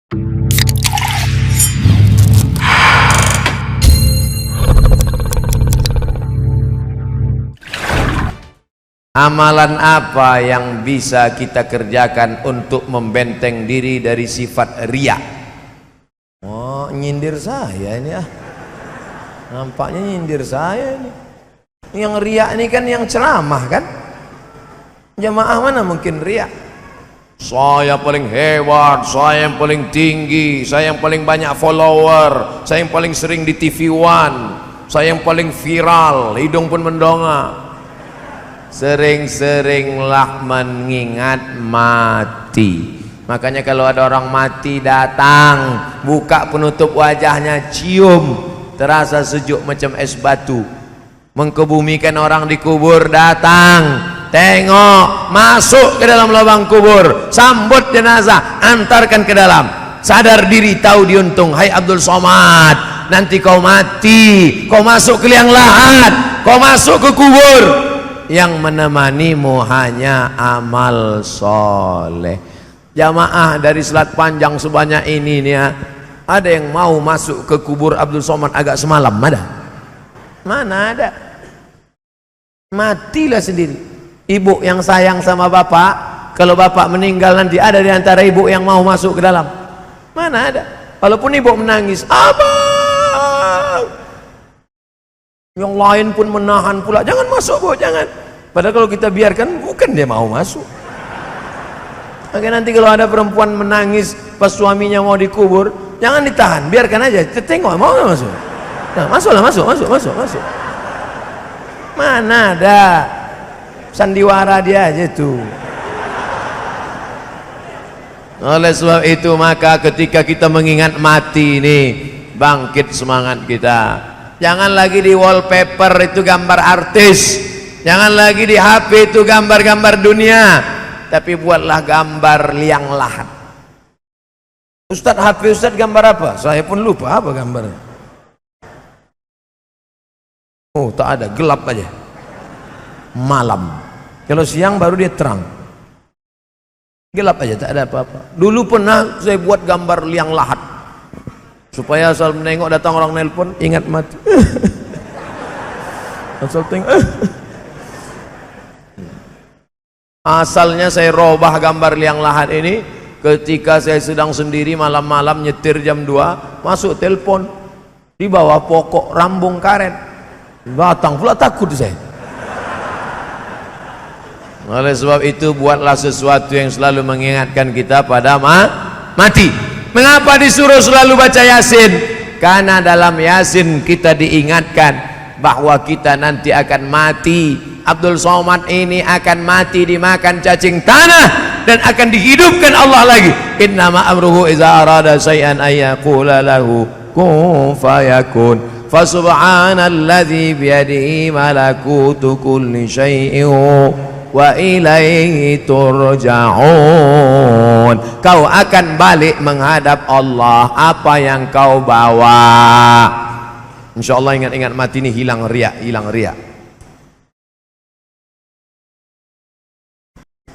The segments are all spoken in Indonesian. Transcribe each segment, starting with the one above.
Amalan apa yang bisa kita kerjakan untuk membenteng diri dari sifat riya? Oh, nyindir saya ini ah. Nampaknya nyindir saya ini. Yang riya ini kan yang ceramah kan? Jamaah mana mungkin riya? Saya paling hebat, saya yang paling tinggi, saya yang paling banyak follower, saya yang paling sering di TV One, saya yang paling viral, hidung pun mendongak. Sering-seringlah mengingat mati. Makanya kalau ada orang mati datang, buka penutup wajahnya, cium, terasa sejuk macam es batu. Mengkebumikan orang di kubur, datang, tengok, masuk ke dalam lubang kubur, sambut jenazah, antarkan ke dalam. Sadar diri, tahu diuntung. Hai Abdul Somad, nanti kau mati, kau masuk ke liang lahat, kau masuk ke kubur, yang menemanimu hanya amal soleh. Jamaah dari Selat Panjang sebanyak ini nih ya, ada yang mau masuk ke kubur Abdul Somad agak semalam? Ada? Mana ada? Matilah sendiri. Ibu yang sayang sama bapak, kalau bapak meninggal nanti ada di antara ibu yang mau masuk ke dalam? Mana ada? Walaupun ibu menangis, abang, yang lain pun menahan pula, jangan masuk bu, jangan. Padahal kalau kita biarkan, bukan dia mau masuk. Oke, nanti kalau ada perempuan menangis pas suaminya mau dikubur, jangan ditahan, biarkan aja. Tengok, mau nggak masuk? Nah, masuklah, masuk. Mana ada? Sandiwara dia aja tuh. Oleh sebab itu maka ketika kita mengingat mati ini, bangkit semangat kita. Jangan lagi di wallpaper itu gambar artis, jangan lagi di HP itu gambar-gambar dunia, tapi buatlah gambar liang lahat. Ustadz, HP Ustadz gambar apa? Saya pun lupa apa gambarnya. Oh, tak ada, gelap aja. Malam. Kalau siang baru dia terang. Gelap aja, tak ada apa-apa. Dulu pernah saya buat gambar liang lahat, supaya asal menengok datang orang nelpon, ingat mati. Asal tengok. Asalnya saya robah gambar liang lahat ini ketika saya sedang sendiri malam-malam nyetir jam 2, masuk telepon di bawah pokok rambung karet. Datang pula, takut saya. Oleh sebab itu buatlah sesuatu yang selalu mengingatkan kita pada mati. Mengapa disuruh selalu baca Yasin? Karena dalam Yasin kita diingatkan bahwa kita nanti akan mati. Abdul Somad ini akan mati dimakan cacing tanah dan akan dihidupkan Allah lagi. Innama amruhu iza arada syai'an ayyaqula lahu kun fayakun. Fasubhanalladzi biyadihi malakutu kulli syai'in wa ilaihi turja'un. Kau akan balik menghadap Allah, apa yang kau bawa. Insyaallah ingat-ingat mati ini hilang riya, hilang riya.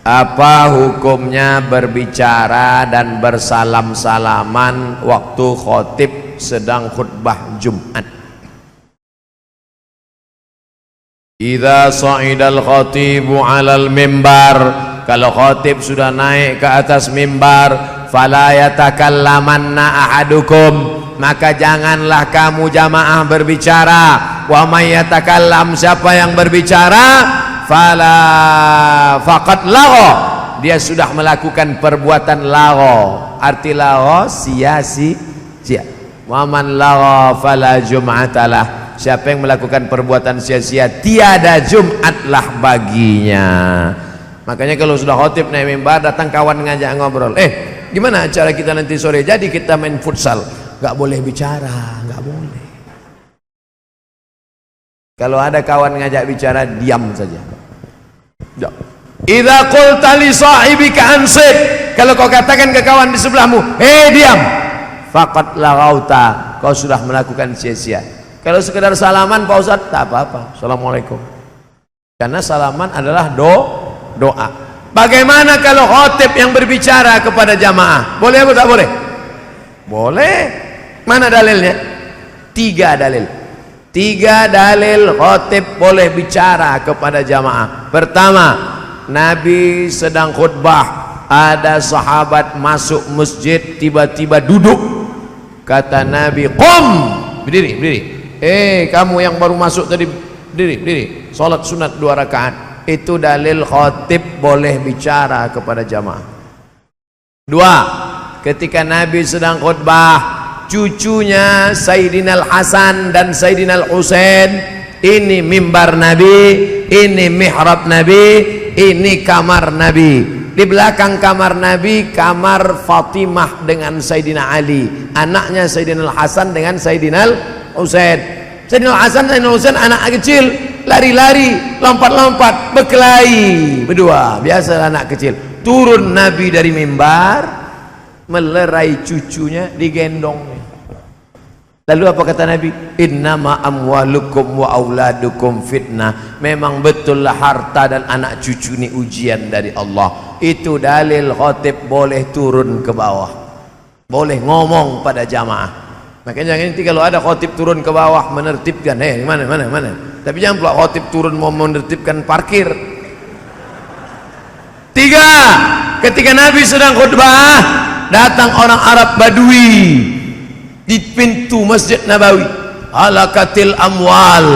Apa hukumnya berbicara dan bersalam-salaman waktu khotib sedang khutbah Jumat? Idza sa'idal khatibu 'alal mimbar, kalau khatib sudah naik ke atas mimbar, fala yatakallamanna ahadukum, maka janganlah kamu jamaah berbicara. Wa may yatakallam, siapa yang berbicara, fala faqad lagha, dia sudah melakukan perbuatan lagha. Arti lagha sia-sia. Wa man lagha fala jum'atalah, siapa yang melakukan perbuatan sia-sia, tiada Jumatlah baginya. Makanya kalau sudah khotib naik mimbar, datang kawan ngajak ngobrol, gimana acara kita nanti sore? Jadi kita main futsal. Gak boleh bicara, gak boleh. Kalau ada kawan ngajak bicara, diam saja. Idza qulta li sahibika ansit, kalau kau katakan ke kawan di sebelahmu, diam, faqad laghauta, kau sudah melakukan sia-sia. Kalau sekedar salaman Pak Ustadz, tak apa-apa, assalamualaikum. Karena salaman adalah doa. Bagaimana kalau khotib yang berbicara kepada jamaah? Boleh atau tak boleh? Boleh. Mana dalilnya? 3 dalil. 3 dalil khatib boleh bicara kepada jamaah. Pertama, Nabi sedang khutbah, ada sahabat masuk masjid, tiba-tiba duduk. Kata Nabi, "Qum!" Berdiri, berdiri. Kamu yang baru masuk tadi, berdiri, berdiri. Salat sunat 2 rakaat. Itu dalil khatib boleh bicara kepada jamaah. 2, ketika Nabi sedang khutbah, cucunya Sayyidina Al-Hasan dan Sayyidina Al-Husain, ini mimbar Nabi, ini mihrab Nabi, ini kamar Nabi. Di belakang kamar Nabi, kamar Fatimah dengan Sayyidina Ali, anaknya Sayyidina Al-Hasan dengan Sayyidina Al-Husain. Sayyidina Al-Hasan dan Sayyidina Al-Husain anak kecil, lari-lari, lompat-lompat, berkelahi berdua, biasa anak kecil. Turun Nabi dari mimbar, melerai cucunya, digendong. Lalu apa kata Nabi? Innama amwalukum wa auladukum fitnah. Memang betullah harta dan anak cucu ini ujian dari Allah. Itu dalil khatib boleh turun ke bawah, boleh ngomong pada jamaah. Makanya jangan nanti kalau ada khatib turun ke bawah menertibkan, mana. Tapi jangan pula khatib turun mau menertibkan parkir. 3, ketika Nabi sedang khutbah, datang orang Arab Badui di pintu Masjid Nabawi. Halakatil amwal.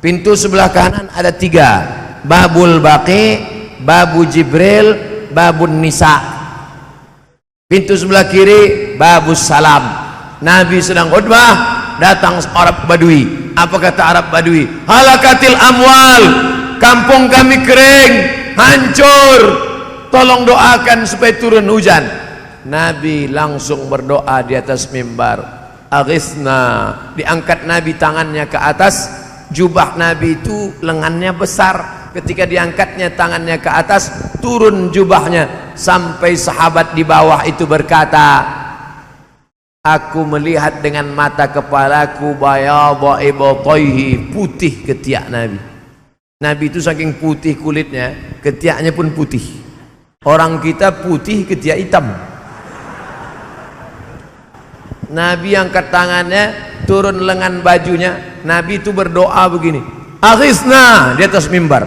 Pintu sebelah kanan ada 3, Babul Baqi, Babu Jibril, Babun Nisa. Pintu sebelah kiri Babus Salam. Nabi sedang khutbah, datang Arab Badui. Apa kata Arab Badui? Halakatil amwal, kampung kami kering, hancur, tolong doakan supaya turun hujan. Nabi langsung berdoa di atas mimbar, aghithna. Diangkat Nabi tangannya ke atas. Jubah Nabi itu lengannya besar, ketika diangkatnya tangannya ke atas, turun jubahnya sampai sahabat di bawah itu berkata, aku melihat dengan mata kepalaku bayadha ibtayhi, putih ketiak Nabi. Nabi itu saking putih kulitnya, ketiaknya pun putih. Orang kita putih, ketiak hitam. Nabi angkat tangannya, turun lengan bajunya. Nabi itu berdoa begini, aghithna, di atas mimbar,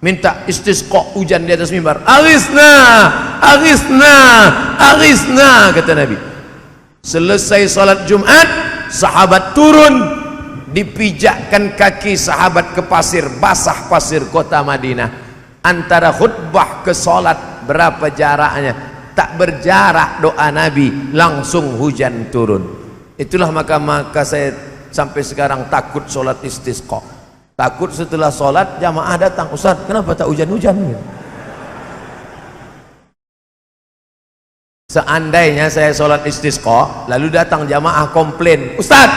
minta istisqa, hujan di atas mimbar. Aghithna, aghithna, aghithna, kata Nabi. Selesai salat Jumat, sahabat turun, dipijakkan kaki sahabat ke pasir, basah pasir kota Madinah. Antara khutbah ke salat berapa jaraknya? Tak berjarak doa Nabi, langsung hujan turun. Itulah maka saya sampai sekarang takut sholat istisqa. Takut setelah sholat jamaah datang, Ustaz kenapa tak hujan-hujan? Seandainya saya sholat istisqa, lalu datang jamaah komplain, Ustaz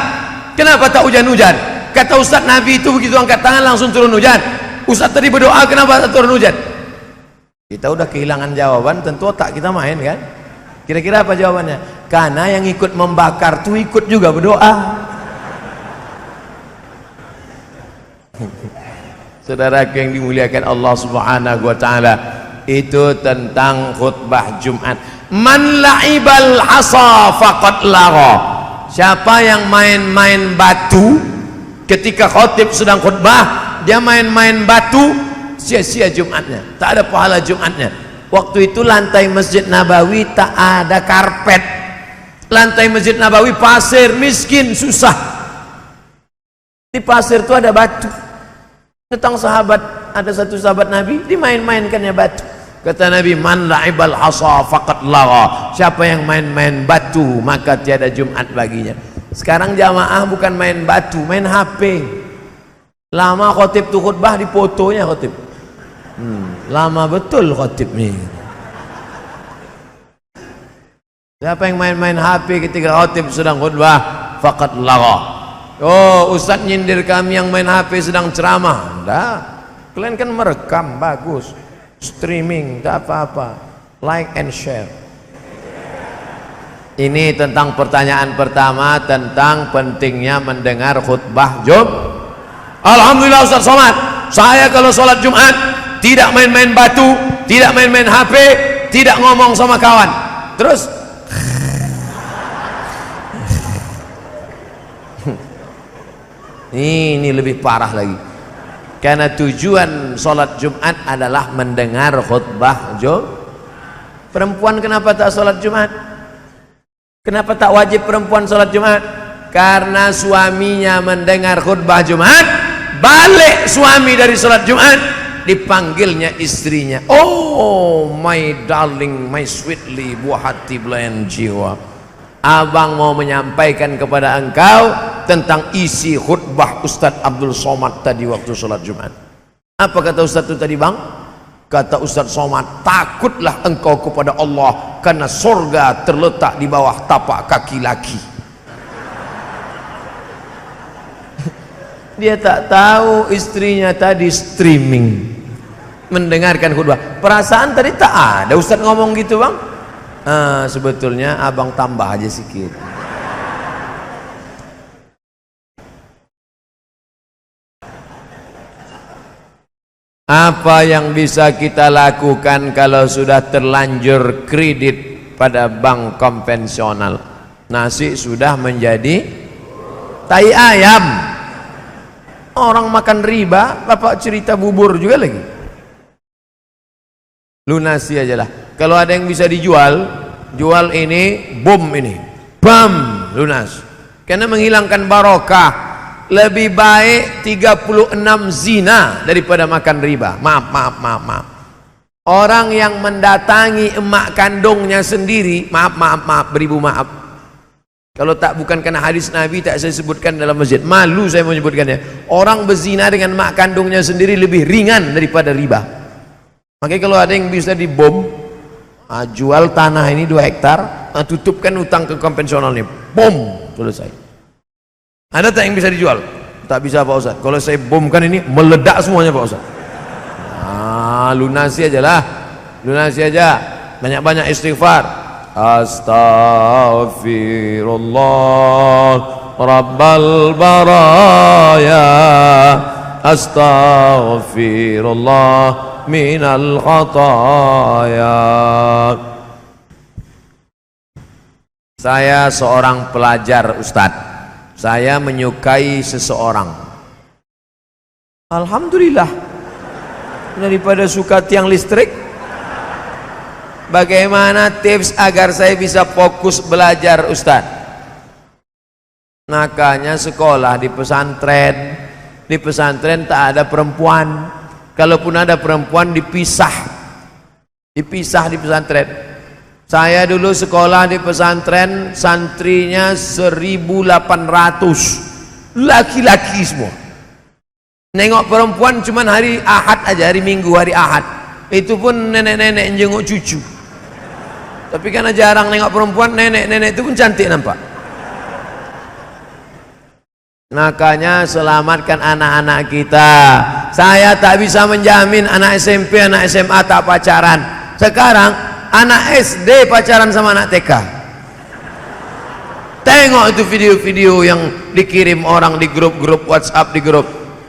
kenapa tak hujan-hujan? Kata Ustaz, Nabi itu begitu angkat tangan langsung turun hujan. Ustaz tadi berdoa kenapa tak turun hujan? Kita udah kehilangan jawaban, tentu otak kita main kan. Kira-kira apa jawabannya? Karena yang ikut membakar tuh ikut juga berdoa. Saudara yang dimuliakan Allah Subhanahu wa taala, itu tentang khutbah Jumat. Man la'ibal hasa faqad lagha. Siapa yang main-main batu ketika khatib sedang khutbah, dia main-main batu, sia-sia Jumatnya, tak ada pahala Jumatnya. Waktu itu lantai Masjid Nabawi tak ada karpet, lantai Masjid Nabawi pasir, miskin, susah. Di pasir itu ada batu. Datang sahabat, ada satu sahabat Nabi, dimain-mainkannya batu. Kata Nabi, man la'ibal hasa faqad lagha. Siapa yang main-main batu, maka tiada Jumat baginya. Sekarang jamaah bukan main batu, main HP. Lama khotib tuh khutbah, di fotonya khotib. Lama betul khotib nih. Siapa yang main-main HP ketika khotib sedang khutbah, faqad lagha. Oh, Ustaz nyindir kami yang main HP sedang ceramah. Enggak, kalian kan merekam, bagus, streaming, tak apa-apa, like and share. Ini tentang pertanyaan pertama, tentang pentingnya mendengar khutbah Jumat. Alhamdulillah Ustaz Somad, saya kalau sholat Jumat tidak main-main batu, tidak main-main HP, tidak ngomong sama kawan. Terus Ini lebih parah lagi. Karena tujuan sholat Jumat adalah mendengar khutbah perempuan. Kenapa tak sholat Jumat? Kenapa tak wajib perempuan sholat Jumat? Karena suaminya mendengar khutbah Jumat, balik suami dari sholat Jumat, dipanggilnya istrinya, oh my darling, my sweetly, buah hati belayan jiwa, abang mau menyampaikan kepada engkau tentang isi khutbah Ustadz Abdul Somad tadi waktu sholat Jumat. Apa kata Ustadz itu tadi bang? Kata Ustadz Somad, takutlah engkau kepada Allah karena surga terletak di bawah tapak kaki laki. Dia tak tahu istrinya tadi streaming mendengarkan khutbah. Perasaan tadi tak ada Ustadz ngomong gitu bang. Sebetulnya abang tambah aja sedikit. Apa yang bisa kita lakukan kalau sudah terlanjur kredit pada bank konvensional? Nasi sudah menjadi tai ayam. Orang makan riba, bapak cerita bubur juga lagi. Lunasi aja lah. Kalau ada yang bisa dijual, jual ini, bom ini, bam, lunas. Karena menghilangkan barokah. Lebih baik 36 zina daripada makan riba. Maaf. Orang yang mendatangi emak kandungnya sendiri, maaf, beribu maaf. Kalau tak bukan karena hadis Nabi tak saya sebutkan dalam masjid. Malu saya menyebutkannya. Orang berzina dengan emak kandungnya sendiri lebih ringan daripada riba. Makanya kalau ada yang bisa dibom, jual tanah ini 2 hektar, tutupkan utang ke konvensional ini, bom, selesai. Ada tak yang bisa dijual? Tak bisa Pak Ustaz. Kalau saya bomkan ini meledak semuanya Pak Ustaz. Lunasi aja lah. Lunasi aja. Banyak-banyak istighfar. Astaghfirullah Rabbal baraya. Astaghfirullah minal khataya. Saya seorang pelajar Ustadz. Saya menyukai seseorang. Alhamdulillah. Daripada suka tiang listrik. Bagaimana tips agar saya bisa fokus belajar Ustaz? Makanya sekolah di pesantren. Di pesantren tak ada perempuan. Kalaupun ada perempuan dipisah. Dipisah di pesantren. Saya dulu sekolah di pesantren, santrinya 1.800, laki-laki semua. Nengok perempuan cuman hari Ahad aja, hari Minggu, hari Ahad. Itu pun nenek-nenek yang jenguk cucu. Tapi karena jarang nengok perempuan, nenek-nenek itu pun cantik nampak. Makanya selamatkan anak-anak kita. Saya tak bisa menjamin anak SMP, anak SMA tak pacaran. Sekarang anak SD pacaran sama anak TK. Tengok itu video-video yang dikirim orang di grup-grup WhatsApp, di grup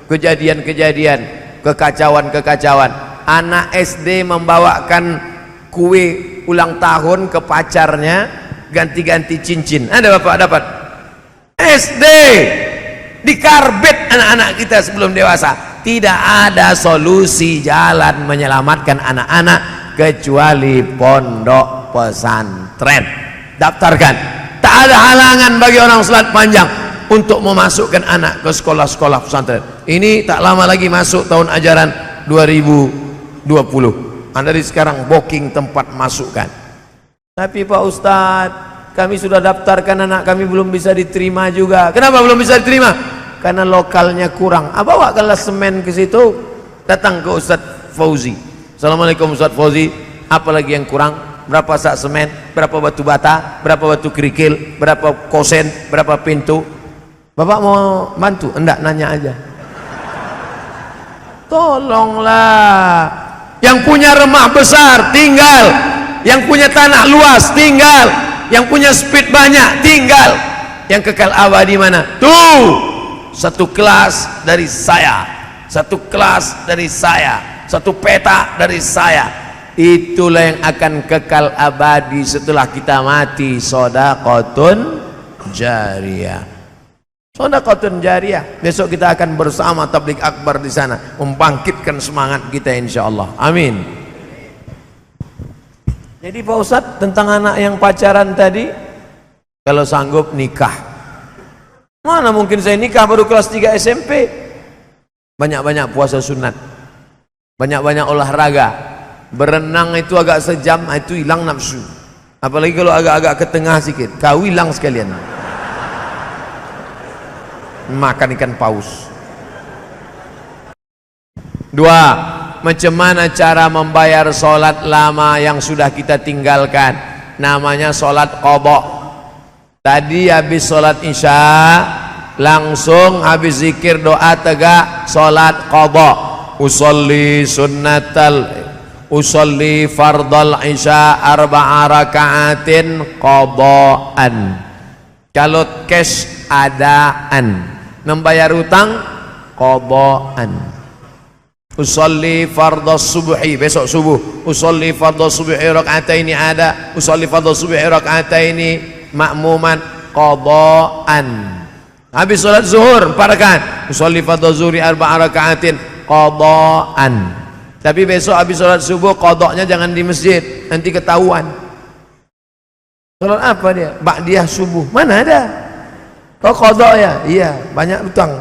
kejadian-kejadian, kekacauan-kekacauan. Anak SD membawakan kue ulang tahun ke pacarnya, ganti-ganti cincin. Ada bapak dapat? SD dikarbit anak-anak kita sebelum dewasa. Tidak ada solusi jalan menyelamatkan anak-anak kecuali pondok pesantren. Daftarkan. Tak ada halangan bagi orang salat panjang untuk memasukkan anak ke sekolah-sekolah pesantren. Ini tak lama lagi masuk tahun ajaran 2020. Anda dari sekarang booking tempat masukkan. Tapi Pak Ustadz, kami sudah daftarkan anak kami belum bisa diterima juga. Kenapa belum bisa diterima? Karena lokalnya kurang. Bawa kelas semen ke situ. Datang ke Ustadz Fauzi. Assalamualaikum Ustadz Fauzi, apa lagi yang kurang? Berapa sak semen, berapa batu bata, berapa batu kerikil, berapa kosen, berapa pintu? Bapak mau bantu? Enggak, nanya aja. Tolonglah. Yang punya rumah besar tinggal, yang punya tanah luas tinggal, yang punya speed banyak tinggal, yang kekal abadi mana? Tuh, satu kelas dari saya, satu kelas dari saya, satu peta dari saya. Itulah yang akan kekal abadi setelah kita mati, shadaqatun jariyah. Sedekahun jariyah. Besok kita akan bersama tabligh akbar di sana, membangkitkan semangat kita insyaallah. Amin. Jadi Pak Ustadz, tentang anak yang pacaran tadi, kalau sanggup nikah. Mana mungkin saya nikah baru kelas 3 SMP? Banyak-banyak puasa sunat, banyak-banyak olahraga. Berenang itu agak sejam, itu hilang nafsu. Apalagi kalau agak-agak ke tengah sedikit, kau hilang sekalian. Makan ikan paus. 2. Macam mana cara membayar solat lama yang sudah kita tinggalkan? Namanya solat qadha. Tadi habis solat isya, langsung habis zikir doa tegak solat qadha. Usolli fardal isya 4 rakaatin qadhaan. Kalau cash adaan, membayar utang qadhaan. Usolli fardhas subhi, besok subuh usolli fardhas subhi rak'ataini ada, usolli fardhas subhi rak'ataini ma'muman qadhaan. Habis salat zuhur 4 rakaat, usolli fardhas zuhri 4 raka'atin qadhaan. Tapi besok habis salat subuh qadhanya jangan di masjid, nanti ketahuan. Salat apa dia? Ba'diyah subuh. Mana ada? Oh qadha ya? Iya, banyak utang.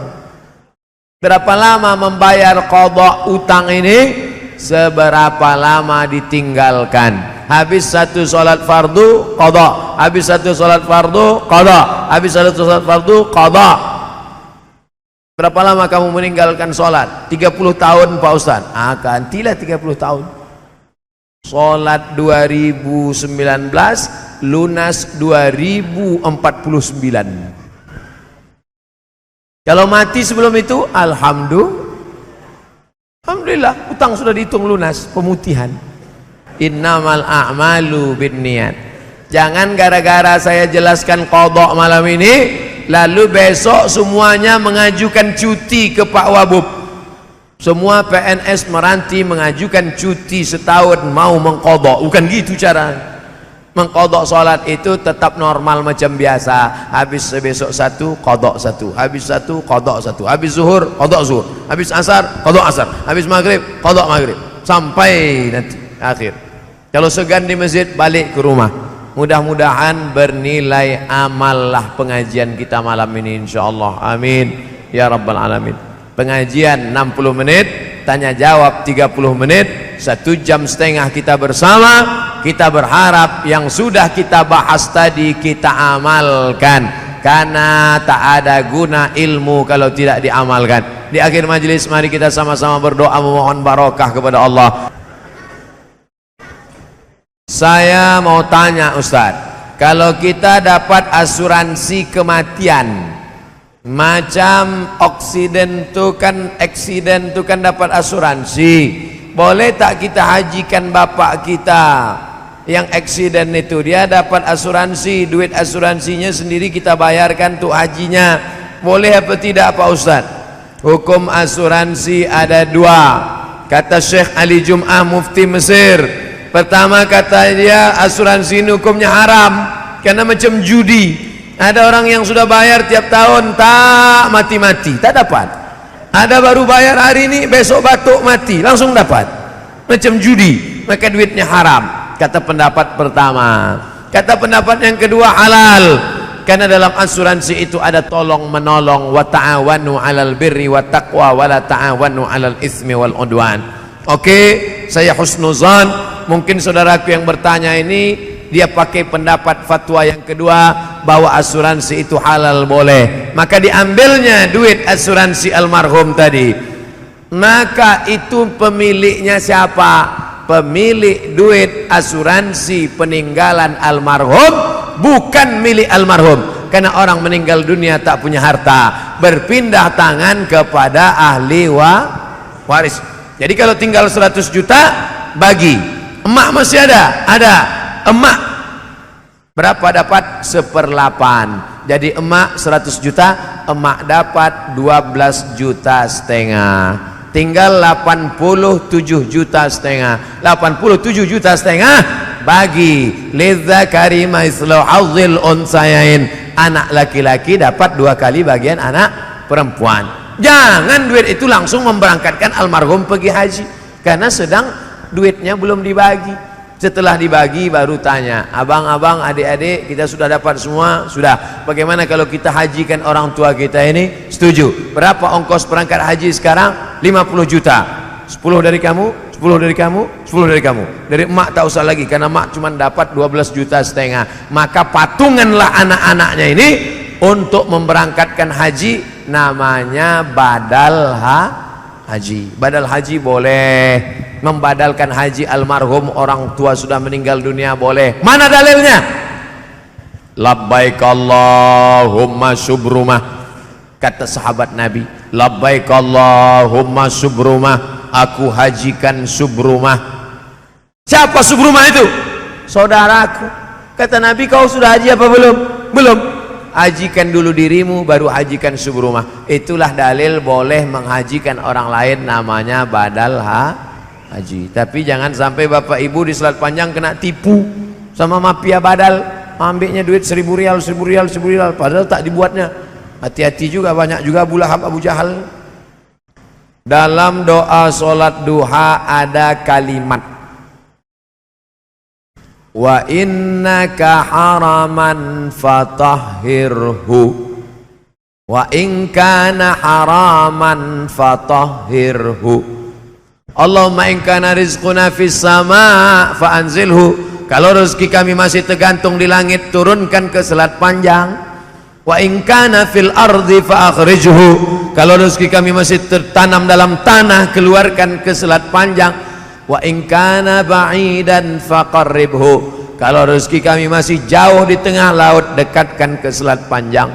Berapa lama membayar qadha utang ini? Seberapa lama ditinggalkan. Habis satu salat fardu qadha, habis satu salat fardu qadha, habis satu salat fardu qadha. Berapa lama kamu meninggalkan salat? 30 tahun Pak Ustaz. Gantilah 30 tahun. Salat 2019, lunas 2049. Kalau mati sebelum itu, alhamdulillah, utang sudah dihitung lunas, pemutihan. Innamal a'malu binniyat. Jangan gara-gara saya jelaskan qadha malam ini, lalu besok semuanya mengajukan cuti ke Pak Wabub. Semua PNS meranti mengajukan cuti setahun mau mengqadha. Bukan gitu cara. Mengqadha salat itu tetap normal macam biasa. Habis besok satu qadha satu, habis satu qadha satu, habis zuhur qadha zuhur, habis asar qadha asar, habis maghrib qadha maghrib, sampai nanti akhir. Kalau segan di masjid, balik ke rumah. Mudah-mudahan bernilai amal lah pengajian kita malam ini insyaallah. Amin ya rabbal alamin. Pengajian 60 menit, tanya jawab 30 menit, 1,5 jam kita bersama. Kita berharap yang sudah kita bahas tadi kita amalkan, karena tak ada guna ilmu kalau tidak diamalkan. Di akhir majelis mari kita sama-sama berdoa memohon barokah kepada Allah. Saya mau tanya Ustaz, kalau kita dapat asuransi kematian, macam aksiden tu kan dapat asuransi, boleh tak kita hajikan bapak kita yang aksiden itu? Dia dapat asuransi, duit asuransinya sendiri kita bayarkan untuk hajinya, boleh apa tidak Pak Ustaz? Hukum asuransi ada 2, kata Syekh Ali Jum'ah Mufti Mesir. Pertama kata dia asuransi ini hukumnya haram, karena macam judi. Ada orang yang sudah bayar tiap tahun tak mati-mati, tak dapat. Ada baru bayar hari ini, besok batuk mati, langsung dapat. Macam judi, maka duitnya haram. Kata pendapat pertama. Kata pendapat yang kedua halal, karena dalam asuransi itu ada tolong menolong. Wa ta'awanu 'alal birri wat taqwa wa la ta'awanu 'alal itsmi wal 'udwan. Oke, saya husnuzan. Mungkin saudaraku yang bertanya ini dia pakai pendapat fatwa yang kedua bahwa asuransi itu halal, boleh, maka diambilnya duit asuransi almarhum tadi. Maka itu pemiliknya siapa? Pemilik duit asuransi peninggalan almarhum bukan milik almarhum, karena orang meninggal dunia tak punya harta, berpindah tangan kepada ahli waris. Jadi kalau tinggal 100 juta bagi. Emak masih ada? Ada. Emak berapa dapat? 1/8. Jadi emak 100 juta, emak dapat 12,5 juta. Tinggal 87,5 juta. 87,5 juta bagi lidzakari mislu hadzil unsayain. anak laki-laki dapat 2 kali bagian anak perempuan. Jangan duit itu langsung memberangkatkan almarhum pergi haji, karena sedang duitnya belum dibagi. Setelah dibagi baru tanya, abang-abang, adik-adik, kita sudah dapat semua? Sudah. Bagaimana kalau kita hajikan orang tua kita ini? Setuju. Berapa ongkos berangkat haji sekarang? 50 juta. 10 dari kamu, 10 dari kamu, 10 dari kamu. Dari emak tak usah lagi, karena emak cuma dapat 12,5 juta. Maka patunganlah anak-anaknya ini untuk memberangkatkan haji, namanya badal haji. Badal haji boleh, membadalkan haji almarhum orang tua sudah meninggal dunia boleh. Mana dalilnya? Labbaik Allahumma subrumah, kata sahabat Nabi, labbaik Allahumma subrumah, aku hajikan subrumah. Siapa subrumah itu? Saudaraku. Kata Nabi, kau sudah haji apa belum? Belum. Hajikan dulu dirimu, baru hajikan subrumah. Itulah dalil boleh menghajikan orang lain, namanya badal haji. Tapi jangan sampai bapak ibu di Selat Panjang kena tipu sama mafia badal, ambilnya duit 1.000 rial, 1.000 rial, 1.000 rial, padahal tak dibuatnya. Hati-hati juga, banyak juga Abu Lahab, Abu Jahal. Dalam doa solat duha ada kalimat, wa innaka haraman fatahhirhu, wa in kana haraman fatahhirhu, Allahumma in kana rizquna fis sama fa anzilhu. Kalau rezeki kami masih tergantung di langit, turunkan ke Selat Panjang. Wa in kana fil ardi fa akhrijhu. Kalau rezeki kami masih tertanam dalam tanah, keluarkan ke Selat Panjang. Wa in kana ba'idan faqarribhu. Kalau rezeki kami masih jauh di tengah laut, dekatkan ke Selat Panjang.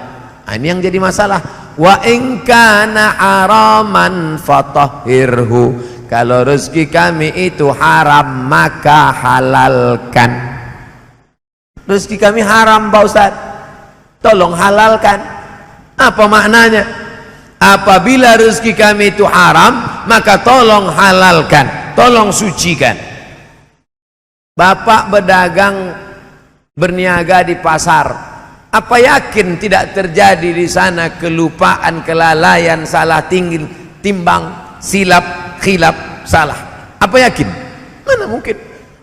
Nah, ini yang jadi masalah. Wa in kana haraman fatahhirhu. Kalau rezeki kami itu haram, maka halalkan. Rezeki kami haram Pak Ustaz, tolong halalkan. Apa maknanya? Apabila rezeki kami itu haram, maka tolong halalkan, tolong sucikan. Bapak berdagang, berniaga di pasar, apa yakin tidak terjadi di sana kelupaan, kelalaian, salah timbang, silap, khilaf, salah? Apa yakin? Mana mungkin?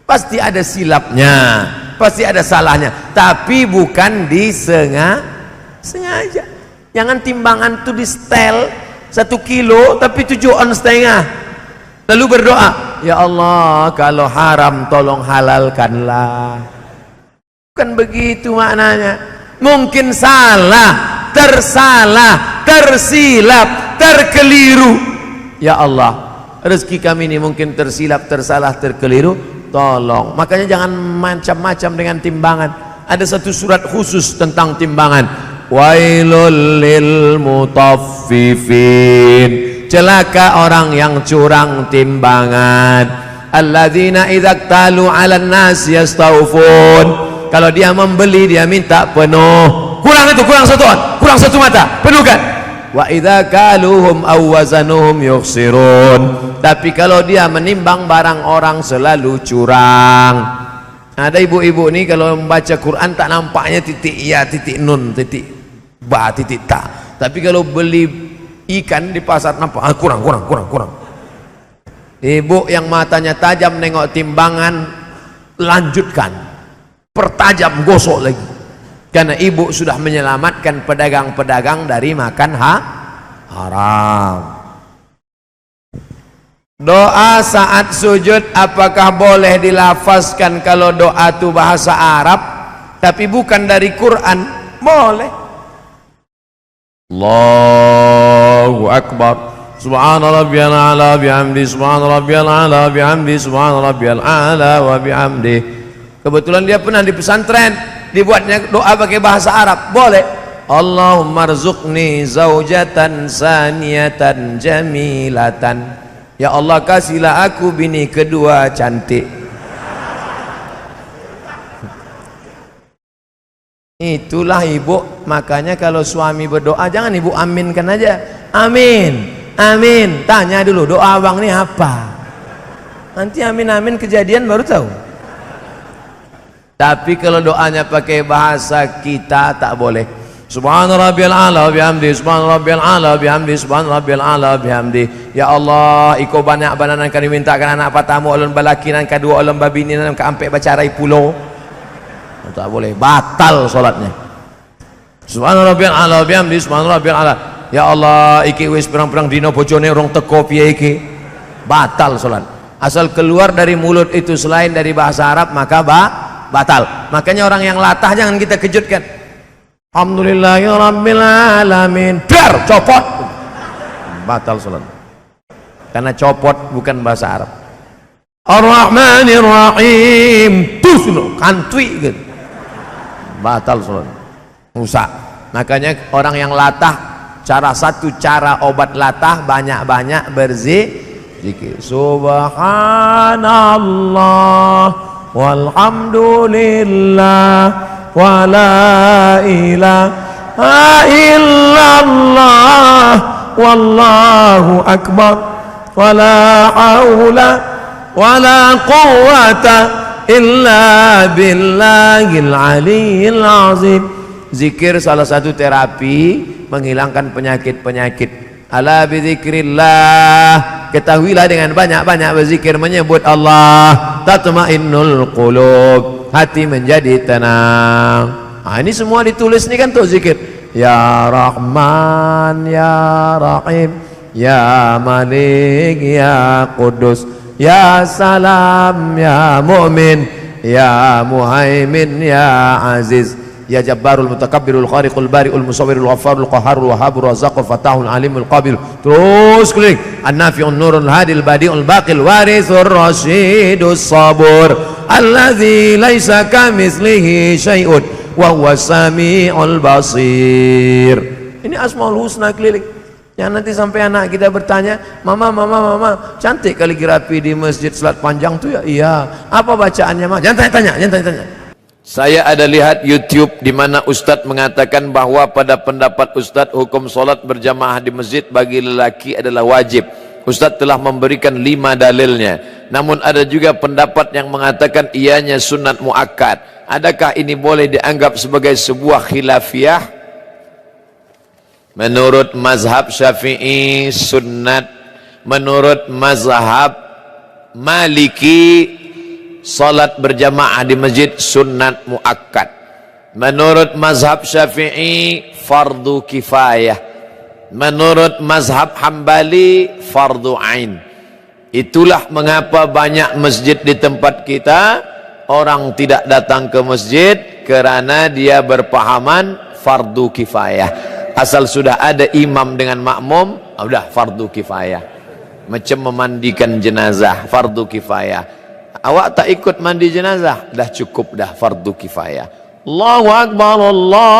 Pasti ada silapnya, pasti ada salahnya, tapi bukan disengaja. Jangan timbangan itu di setel 1 kilo tapi 7,5 on. Lalu berdoa, ya Allah, kalau haram tolong halalkanlah. Bukan begitu maknanya. Mungkin salah, tersalah, tersilap, terkeliru. Ya Allah, rezeki kami ini mungkin tersilap, tersalah, terkeliru, tolong. Makanya jangan macam-macam dengan timbangan. Ada satu surat khusus tentang timbangan. Wailul lil mutaffifin. Celaka orang yang curang timbangan. Alladzina idza talu 'alan nas yastawfun. Kalau dia membeli, dia minta penuh. Kurang itu, kurang 1 on, kurang 1 mata, penuhkan. Wa idza kaluhum aw wazanuhum yukhsirun. Tapi kalau dia menimbang barang orang selalu curang. Ada ibu-ibu nih kalau membaca Quran tak nampaknya titik ya, titik nun, titik ba, titik ta. Tapi kalau beli ikan di pasar nampak kurang. Ibu yang matanya tajam nengok timbangan, lanjutkan, pertajam, gosok lagi. Karena ibu sudah menyelamatkan pedagang-pedagang dari makan haram. Doa saat sujud apakah boleh dilafazkan kalau doa itu bahasa Arab tapi bukan dari Quran? Boleh. Allahu Akbar. Subhana rabbiyal a'la bihamdi, subhana rabbiyal a'la bihamdi, subhana rabbiyal a'la wa bihamdi. Kebetulan dia pernah di pesantren, dibuatnya doa pakai bahasa Arab. Boleh. Allahumma rzuqni zaujatan saniyatan jamilatan. Ya Allah, kasihlah aku bini kedua cantik. Itulah ibu. Makanya kalau suami berdoa jangan ibu aminkan aja. Amin, amin. Tanya dulu doa abang ini apa. Nanti amin kejadian baru tahu. Tapi kalau doanya pakai bahasa kita tak boleh. Subhana rabbiyal a'la bihamdi, subhana rabbiyal a'la bihamdi, subhana rabbiyal a'la bihamdi. Ya Allah, iko banyak bananan kami mintakan anak patamu ulun balakinan kadua ulun babini nan ka ampe bacarai pulau. Tak boleh, batal solatnya. Subhana rabbiyal a'la bihamdi, subhana rabbiyal a'la. Ya Allah, iki wis perang-perang dino bojone urung teko piye iki. Batal solat. Asal keluar dari mulut itu selain dari bahasa Arab maka batal. Makanya orang yang latah jangan kita kejutkan. Alhamdulillahirabbil alamin. Dar copot. Batal salat. Karena copot bukan bahasa Arab. Ar-Rahmanir Rahim. Tusno kantui gitu. Batal salat. Rusak. Makanya orang yang latah, satu cara obat latah banyak-banyak berzikir. Subhanallah walhamdulillah wa la ilaha illallah wallahu akbar wa la haula wa la quwwata illa billahil aliyyil azim. Zikir salah satu terapi menghilangkan penyakit-penyakit. Ala bizikrillah, ketahuilah dengan banyak-banyak berzikir menyebut Allah, tatmainnul qulub, hati menjadi tenang. Nah, ini semua ditulis nih kan tuh zikir. Ya Rahman, Ya Rahim, Ya Malik, Ya Qudus, Ya Salam, Ya Mu'min, Ya Muhaimin, Ya Aziz, Ya Jabbarul Mutakabbirul Khariqul Bari'ul Musawwirul Ghaffarul Qahharul Wahhabur Razzaqul Fatahul Alimul Qabil. Terus klik An-Nafi'un Nurul Hadil Badi'ul Baqil Warithur Rasyidus Sabur alladzi laisa kamitslihi syai'un wa huwas samiul basir. Ini Asmaul Husna keliling. Yang nanti sampai anak kita bertanya, mama, cantik kaligrafi di masjid salat panjang tuh ya? Iya. Apa bacaannya, Ma? Jangan tanya. Saya ada lihat YouTube di mana Ustadz mengatakan bahwa pada pendapat Ustadz hukum solat berjamaah di masjid bagi lelaki adalah wajib. Ustadz telah memberikan 5 dalilnya. Namun ada juga pendapat yang mengatakan ianya sunat muakkad. Adakah ini boleh dianggap sebagai sebuah khilafiyah? Menurut mazhab Syafi'i sunat. Menurut mazhab Maliki salat berjamaah di masjid sunnat muakkad. Menurut mazhab Syafi'i fardu kifayah. Menurut mazhab Hambali fardu ain. Itulah mengapa banyak masjid di tempat kita orang tidak datang ke masjid kerana dia berpahaman fardu kifayah. Asal sudah ada imam dengan makmum, sudah fardu kifayah. Macam memandikan jenazah fardu kifayah. Awak tak ikut mandi jenazah, dah cukup dah fardu kifayah. Allahu Akbar, Allahu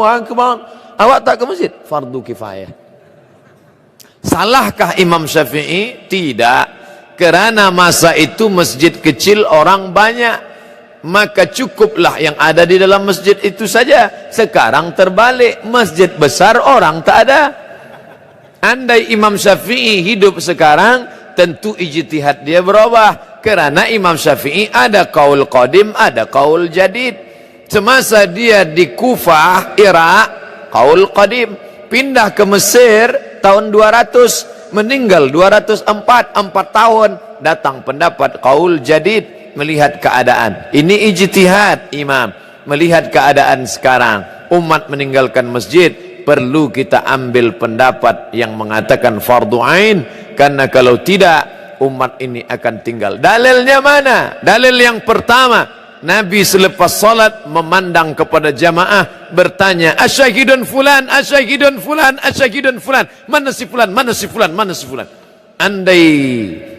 Akbar. Awak tak ke masjid, fardu kifayah. Salahkah Imam Syafi'i? Tidak. Kerana masa itu masjid kecil orang banyak, maka cukuplah yang ada di dalam masjid itu saja. Sekarang terbalik, masjid besar orang tak ada. Andai Imam Syafi'i hidup sekarang, tentu ijtihad dia berubah. Kerana Imam Syafi'i ada qaul qadim, ada qaul jadid. Semasa dia di Kufah, Irak, qaul qadim. Pindah ke Mesir tahun 200, meninggal 204, 4 tahun. Datang pendapat qaul jadid, melihat keadaan. Ini ijtihad Imam. Melihat keadaan sekarang, umat meninggalkan masjid, perlu kita ambil pendapat yang mengatakan fardu ain, karena kalau tidak umat ini akan tinggal. Dalilnya mana? Dalil yang pertama, Nabi selepas salat memandang kepada jamaah bertanya, asyhidun fulan, asyhidun fulan, asyhidun fulan, mana si fulan, mana si fulan, mana si fulan. Andai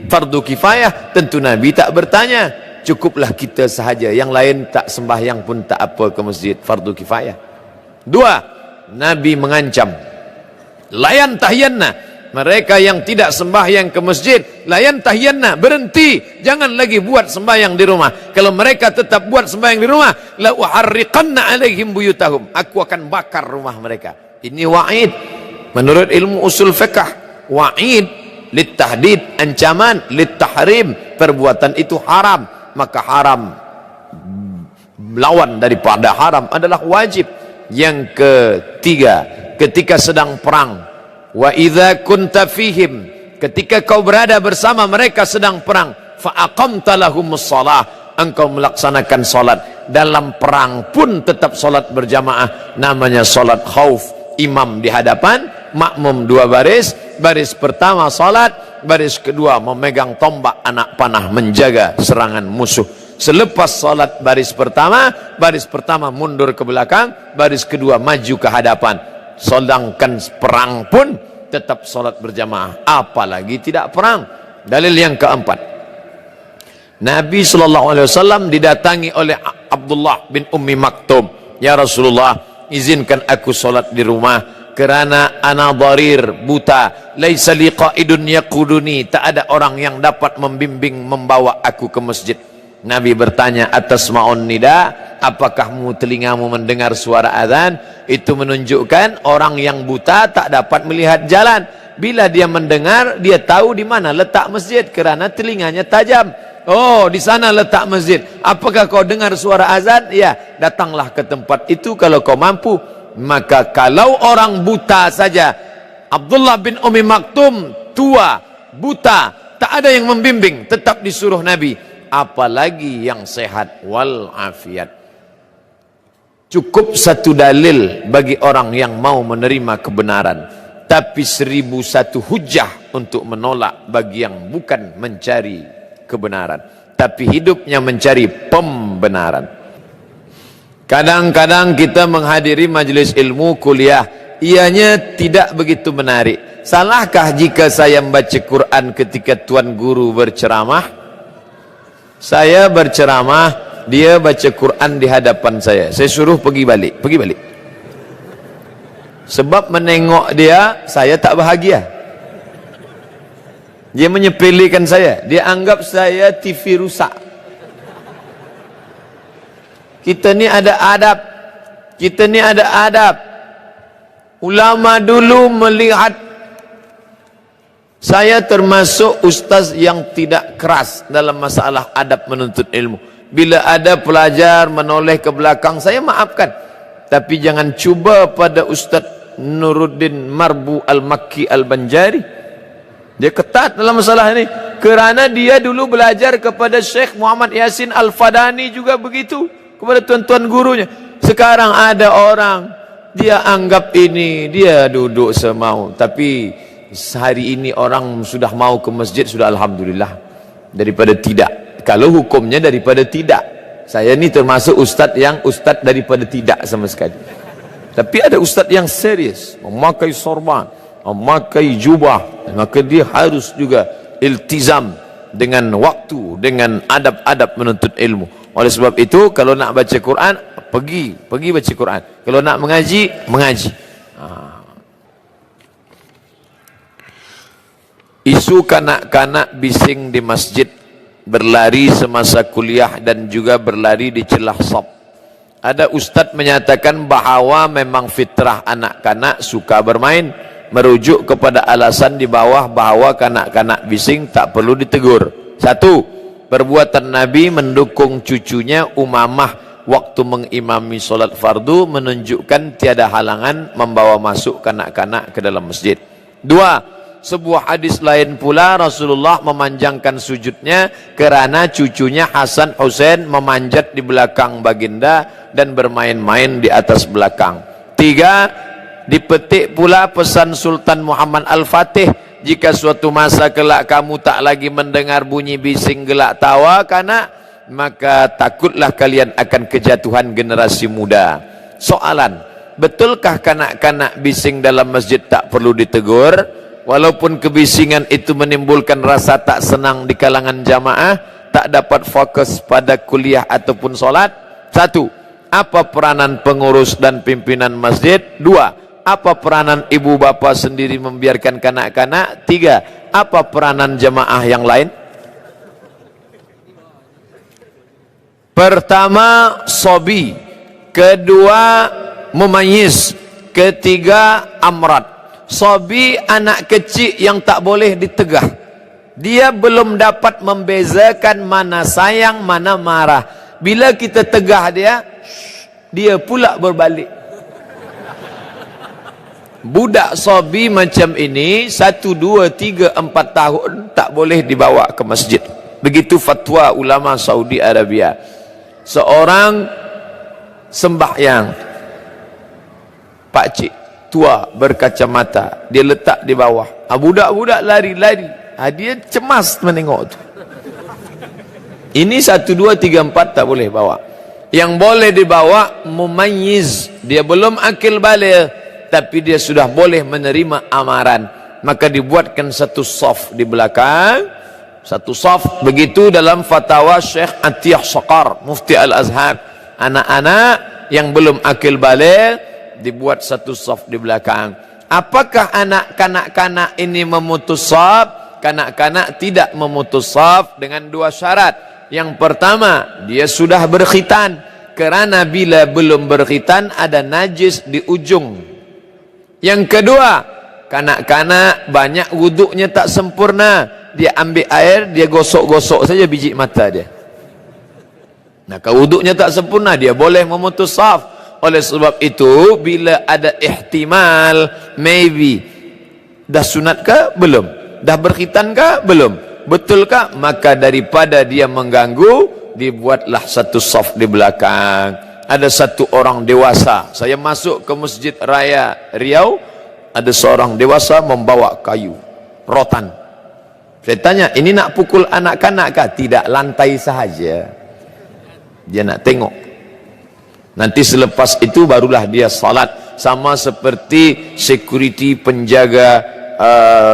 fardu kifayah tentu Nabi tak bertanya, cukuplah kita sahaja, yang lain tak sembahyang pun tak apa ke masjid, fardu kifayah. 2, Nabi mengancam, layan tahyanna, mereka yang tidak sembahyang ke masjid, layan tahyanna, berhenti, jangan lagi buat sembahyang di rumah. Kalau mereka tetap buat sembahyang di rumah, la uharriqanna alaihim buyutahum, aku akan bakar rumah mereka. Ini wa'id menurut ilmu usul fiqh. Wa'id litahdid, ancaman, litahrim, perbuatan itu haram, maka haram lawan daripada haram adalah wajib. Yang ketiga, ketika sedang perang, wa idza kunta fihim, ketika kau berada bersama mereka sedang perang, fa aqamta lahumus shalah, engkau melaksanakan salat. Dalam perang pun tetap salat berjamaah, namanya salat khauf. Imam di hadapan, makmum dua baris, baris pertama salat, baris kedua memegang tombak anak panah menjaga serangan musuh. Selepas salat baris pertama mundur ke belakang, baris kedua maju ke hadapan. Sedangkan perang pun tetap salat berjamaah, apalagi tidak perang. Dalil yang keempat, Nabi SAW didatangi oleh Abdullah bin Ummi Maktum. Ya Rasulullah, izinkan aku salat di rumah kerana ana dharir, buta, laisa li qaidun yaquduni, tak ada orang yang dapat membimbing membawa aku ke masjid. Nabi bertanya, atasma'un nida, apakah telingamu mendengar suara azan? Itu menunjukkan orang yang buta tak dapat melihat jalan. Bila dia mendengar, dia tahu di mana letak masjid kerana telinganya tajam. Oh, di sana letak masjid. Apakah kau dengar suara azan? Ya, datanglah ke tempat itu kalau kau mampu. Maka kalau orang buta saja, Abdullah bin Ummi Maktum tua, buta, tak ada yang membimbing, tetap disuruh Nabi. Apalagi yang sehat wal afiat. Cukup satu dalil bagi orang yang mau menerima kebenaran, tapi 1001 hujah untuk menolak bagi yang bukan mencari kebenaran, tapi hidupnya mencari pembenaran. Kadang-kadang kita menghadiri majelis ilmu kuliah, ianya tidak begitu menarik. Salahkah jika saya membaca Quran ketika tuan guru berceramah? Saya berceramah, dia baca Quran di hadapan saya. Saya suruh pergi balik. Sebab menengok dia, saya tak bahagia. Dia menyepelekan saya. Dia anggap saya TV rusak. Kita ni ada adab. Ulama dulu melihat saya termasuk ustaz yang tidak keras dalam masalah adab menuntut ilmu. Bila ada pelajar menoleh ke belakang, saya maafkan. Tapi jangan cuba pada Ustaz Nuruddin Marbu Al-Makki Al-Banjari. Dia ketat dalam masalah ini kerana dia dulu belajar kepada Syekh Muhammad Yasin Al-Fadani juga begitu, kepada tuan-tuan gurunya. Sekarang ada orang dia anggap ini, dia duduk semau, tapi hari ini orang sudah mau ke masjid, sudah alhamdulillah daripada tidak. Kalau hukumnya daripada tidak, saya ini termasuk ustaz yang ustaz daripada tidak sama sekali. Tapi ada ustaz yang serius, memakai sorban, memakai jubah, maka dia harus juga iltizam dengan waktu, dengan adab-adab menuntut ilmu. Oleh sebab itu, kalau nak baca Quran, pergi baca Quran. Kalau nak mengaji. Isu kanak-kanak bising di masjid, berlari semasa kuliah dan juga berlari di celah saf. Ada ustaz menyatakan bahawa memang fitrah anak-kanak suka bermain, merujuk kepada alasan di bawah bahawa kanak-kanak bising tak perlu ditegur. Satu, perbuatan Nabi mendukung cucunya Umamah waktu mengimami solat fardu menunjukkan tiada halangan membawa masuk kanak-kanak ke dalam masjid. Dua, sebuah hadis lain pula Rasulullah memanjangkan sujudnya kerana cucunya Hasan Husain memanjat di belakang baginda dan bermain-main di atas belakang. Tiga, dipetik pula pesan Sultan Muhammad Al-Fatih, jika suatu masa kelak kamu tak lagi mendengar bunyi bising gelak tawa kanak, maka takutlah kalian akan kejatuhan generasi muda. Soalan, betulkah kanak-kanak bising dalam masjid tak perlu ditegur? Walaupun kebisingan itu menimbulkan rasa tak senang di kalangan jamaah, tak dapat fokus pada kuliah ataupun solat. Satu, apa peranan pengurus dan pimpinan masjid? Dua, apa peranan ibu bapa sendiri membiarkan kanak-kanak? Tiga, apa peranan jamaah yang lain? Pertama, sobi. Kedua, mumayyiz. Ketiga, amrad. Sobi, anak kecil yang tak boleh ditegah. Dia belum dapat membezakan mana sayang, mana marah. Bila kita tegah dia pula berbalik. Budak sobi macam ini 1, 2, 3, 4 tahun tak boleh dibawa ke masjid. Begitu fatwa ulama Saudi Arabia. Seorang sembahyang, pakcik tua berkacamata, dia letak di bawah. Budak-budak lari-lari. Dia cemas menengok tu. Ini 1, 2, 3, 4 tak boleh bawa. Yang boleh dibawa mumayyiz, dia belum akil baligh tapi dia sudah boleh menerima amaran, maka dibuatkan satu saf di belakang, satu saf. Begitu dalam fatwa Syekh Atiyah Saqar, Mufti Al-Azhar. Anak-anak yang belum akil baligh dibuat satu saf di belakang. Apakah anak kanak-kanak ini memutus saf? Kanak-kanak tidak memutus saf dengan 2 syarat. Yang pertama, dia sudah berkhitan, kerana bila belum berkhitan ada najis di ujung. Yang kedua, kanak-kanak banyak wuduknya tak sempurna, dia ambil air, dia gosok-gosok saja biji mata dia. Nah, kalau wuduknya tak sempurna, dia boleh memutus saf. Oleh sebab itu, bila ada ihtimal, maybe dah sunat ke belum, dah berkhitan ke belum, betulkah, maka daripada dia mengganggu, dibuatlah satu saf di belakang. Ada satu orang dewasa, saya masuk ke Masjid Raya Riau, ada seorang dewasa membawa kayu rotan. Saya tanya, ini nak pukul anak-anak kah? Tidak, lantai sahaja. Dia nak tengok. Nanti selepas itu barulah dia salat. Sama seperti security penjaga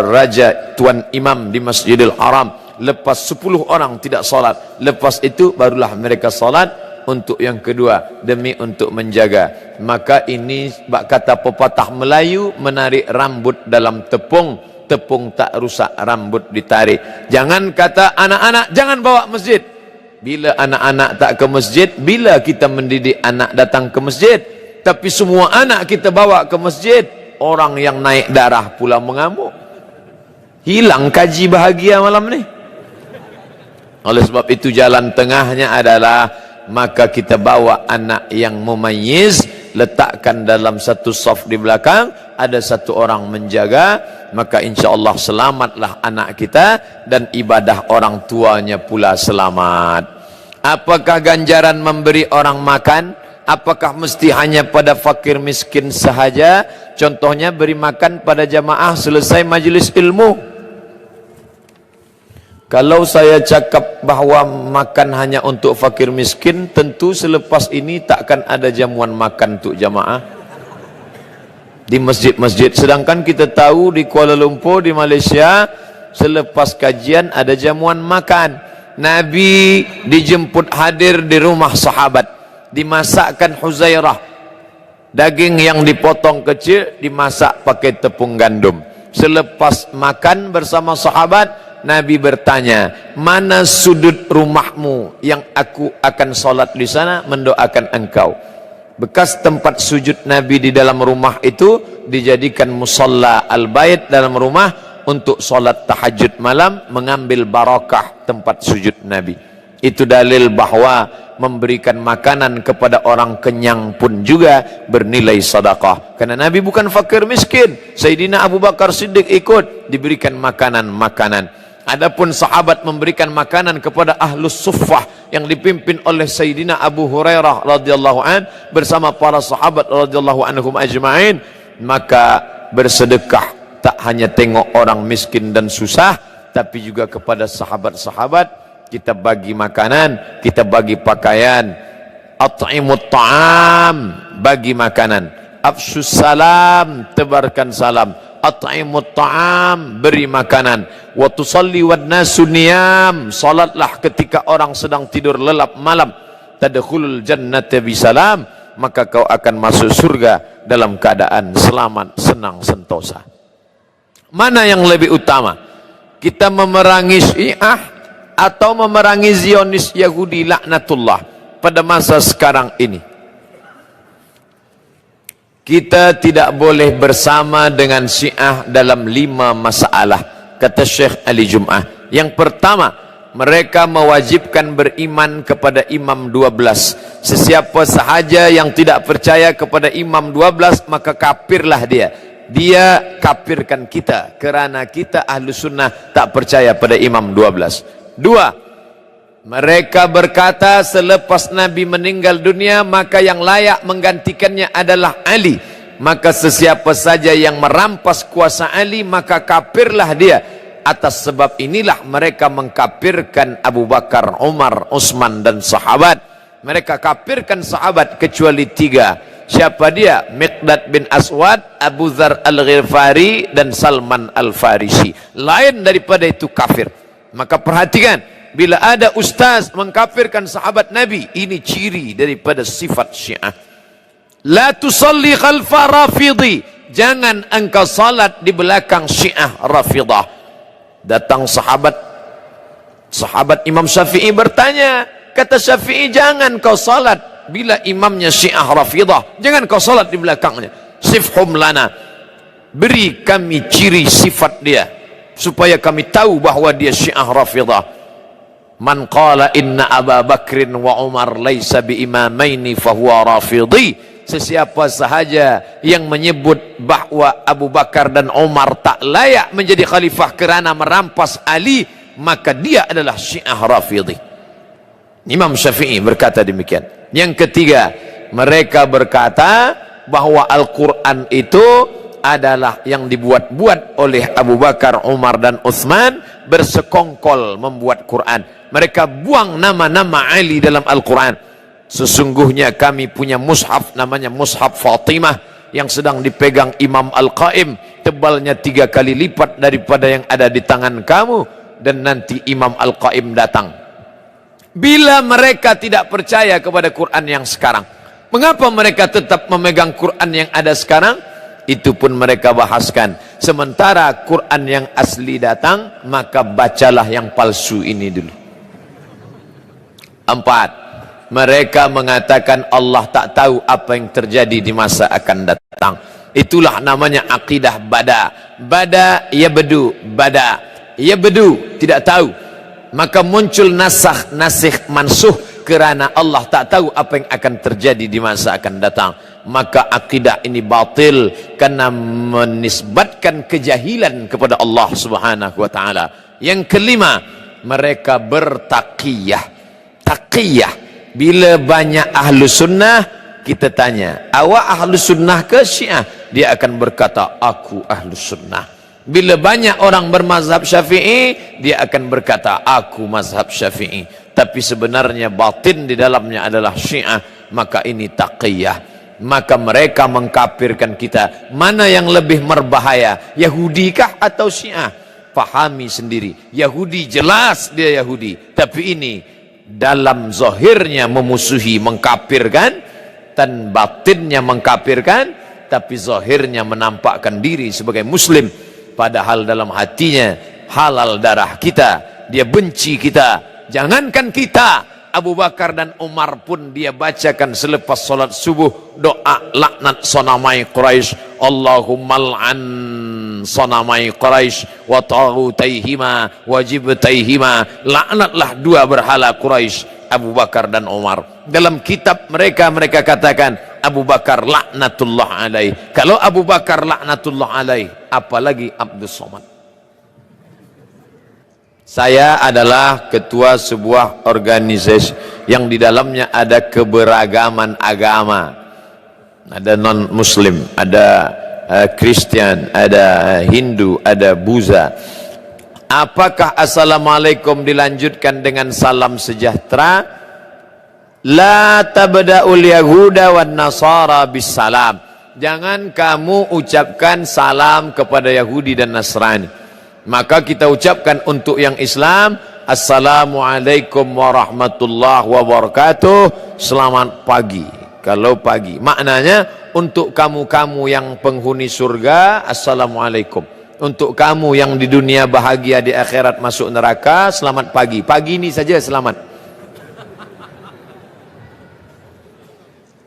raja tuan imam di Masjidil Haram. Lepas 10 orang tidak salat, lepas itu barulah mereka salat untuk yang kedua, demi untuk menjaga. Maka ini kata pepatah Melayu, menarik rambut dalam tepung, tepung tak rusak rambut ditarik. Jangan kata anak-anak jangan bawa masjid. Bila anak-anak tak ke masjid, bila kita mendidik anak datang ke masjid? Tapi semua anak kita bawa ke masjid, orang yang naik darah pula mengamuk. Hilang kaji bahagia malam ni. Oleh sebab itu jalan tengahnya adalah, maka kita bawa anak yang mumayyiz, letakkan dalam satu saf di belakang, ada satu orang menjaga, maka insya-Allah selamatlah anak kita dan ibadah orang tuanya pula selamat. Apakah ganjaran memberi orang makan? Apakah mesti hanya pada fakir miskin sahaja? Contohnya beri makan pada jamaah selesai majlis ilmu. Kalau saya cakap bahawa makan hanya untuk fakir miskin, tentu selepas ini takkan ada jamuan makan untuk jamaah di masjid-masjid. Sedangkan kita tahu di Kuala Lumpur, di Malaysia, selepas kajian ada jamuan makan. Nabi dijemput hadir di rumah sahabat, dimasakkan Huzairah, daging yang dipotong kecil dimasak pakai tepung gandum. Selepas makan bersama sahabat, Nabi bertanya, mana sudut rumahmu yang aku akan solat di sana mendoakan engkau? Bekas tempat sujud Nabi di dalam rumah itu dijadikan musalla al-bait dalam rumah untuk solat tahajud malam, mengambil barakah tempat sujud Nabi. Itu dalil bahawa memberikan makanan kepada orang kenyang pun juga bernilai sedekah. Karena Nabi bukan fakir miskin. Sayyidina Abu Bakar Siddiq ikut diberikan makanan-makanan. Adapun sahabat memberikan makanan kepada ahlus suffah yang dipimpin oleh Sayyidina Abu Hurairah radhiyallahu an bersama para sahabat radhiyallahu anhum ajma'in, maka bersedekah tak hanya tengok orang miskin dan susah, tapi juga kepada sahabat-sahabat kita bagi makanan, kita bagi pakaian. At'imut ta'am, bagi makanan. Afshus salam, tebarkan salam. At'imut ta'am, beri makanan. Wa tusalli wad nasu niyam, salatlah ketika orang sedang tidur lelap malam. Tadkhulul jannata bisalam, maka kau akan masuk surga dalam keadaan selamat, senang, sentosa. Mana yang lebih utama? Kita memerangi Syiah atau memerangi Zionis Yahudi laknatullah pada masa sekarang ini? Kita tidak boleh bersama dengan Syiah dalam 5 masalah, kata Syekh Ali Jum'ah. Yang pertama, mereka mewajibkan beriman kepada imam 12. Sesiapa sahaja yang tidak percaya kepada imam 12, maka kafirlah dia. Dia kafirkan kita kerana kita ahlu sunnah tak percaya pada imam 12. Dua, mereka berkata selepas Nabi meninggal dunia maka yang layak menggantikannya adalah Ali. Maka sesiapa saja yang merampas kuasa Ali maka kafirlah dia. Atas sebab inilah mereka mengkafirkan Abu Bakar, Umar, Utsman dan sahabat. Mereka kafirkan sahabat kecuali 3. Siapa dia? Miqdad bin Aswad, Abu Dzar Al-Ghifari dan Salman Al-Farisi. Lain daripada itu kafir. Maka perhatikan, bila ada ustaz mengkafirkan sahabat Nabi, ini ciri daripada sifat Syiah. La tusalli khalfa rafidhi, jangan engkau salat di belakang Syiah Rafidah. Datang sahabat Imam Syafi'i bertanya, kata Syafi'i, jangan kau salat bila imamnya Syiah Rafidah, jangan kau salat di belakangnya. Sifhum lana, beri kami ciri sifat dia supaya kami tahu bahawa dia Syiah Rafidah. Man qala inna Aba Bakrin wa Umar laisa bi imamaini fahuwa rafidhi. Sesiapa sahaja yang menyebut bahawa Abu Bakar dan Umar tak layak menjadi khalifah kerana merampas Ali, maka dia adalah Syiah Rafidhi. Imam Syafi'i berkata demikian. Yang ketiga, mereka berkata bahawa Al-Quran itu adalah yang dibuat-buat oleh Abu Bakar, Umar dan Utsman, bersekongkol membuat Quran. Mereka buang nama-nama Ali dalam Al-Quran. Sesungguhnya kami punya mushaf namanya Mushaf Fatimah yang sedang dipegang Imam Al-Qaim, tebalnya 3 kali lipat daripada yang ada di tangan kamu, dan nanti Imam Al-Qaim datang. Bila mereka tidak percaya kepada Quran yang sekarang, mengapa mereka tetap memegang Quran yang ada sekarang? Itu pun mereka bahaskan. Sementara Quran yang asli datang, maka bacalah yang palsu ini dulu. 4, mereka mengatakan Allah tak tahu apa yang terjadi di masa akan datang. Itulah namanya akidah bada. Bada yabdu, bada yabdu, tidak tahu. Maka muncul nasakh, nasikh, mansuh kerana Allah tak tahu apa yang akan terjadi di masa akan datang. Maka akidah ini batil karena menisbatkan kejahilan kepada Allah Subhanahu wa taala. Yang kelima, mereka bertaqiyah. Taqiyah. Bila banyak ahlu sunnah, kita tanya, awak ahlu sunnah ke Syiah? Dia akan berkata, aku ahlu sunnah. Bila banyak orang bermazhab Syafi'i, dia akan berkata, aku mazhab Syafi'i. Tapi sebenarnya batin di dalamnya adalah Syiah. Maka ini taqiyah. Maka mereka mengkafirkan kita. Mana yang lebih berbahaya, Yahudi kah atau Syiah? Pahami sendiri. Yahudi jelas dia Yahudi, tapi ini dalam zahirnya memusuhi, mengkafirkan, dan batinnya mengkafirkan, tapi zahirnya menampakkan diri sebagai muslim, padahal dalam hatinya halal darah kita, dia benci kita. Jangankan kita, Abu Bakar dan Umar pun dia bacakan selepas solat subuh doa laknat sonamai Quraisy, Allahumma al'an sonamai Quraisy wa taghutaihima wa jibtaihima. Laknatlah 2 berhala Quraisy, Abu Bakar dan Umar. Dalam kitab mereka katakan Abu Bakar laknatullah alaih. Kalau Abu Bakar laknatullah alaih, apalagi Abdus Somad. Saya adalah ketua sebuah organisasi yang di dalamnya ada keberagaman agama. Ada non-muslim, ada Kristen, ada Hindu, ada Buddha. Apakah assalamualaikum dilanjutkan dengan salam sejahtera? La tabda'ul yahuda wan nasara bis salam. Jangan kamu ucapkan salam kepada Yahudi dan Nasrani. Maka kita ucapkan untuk yang Islam, Assalamualaikum warahmatullahi wabarakatuh, selamat pagi. Kalau pagi, maknanya untuk kamu-kamu yang penghuni surga, Assalamualaikum. Untuk kamu yang di dunia bahagia, di akhirat masuk neraka, selamat pagi. Pagi ini saja selamat.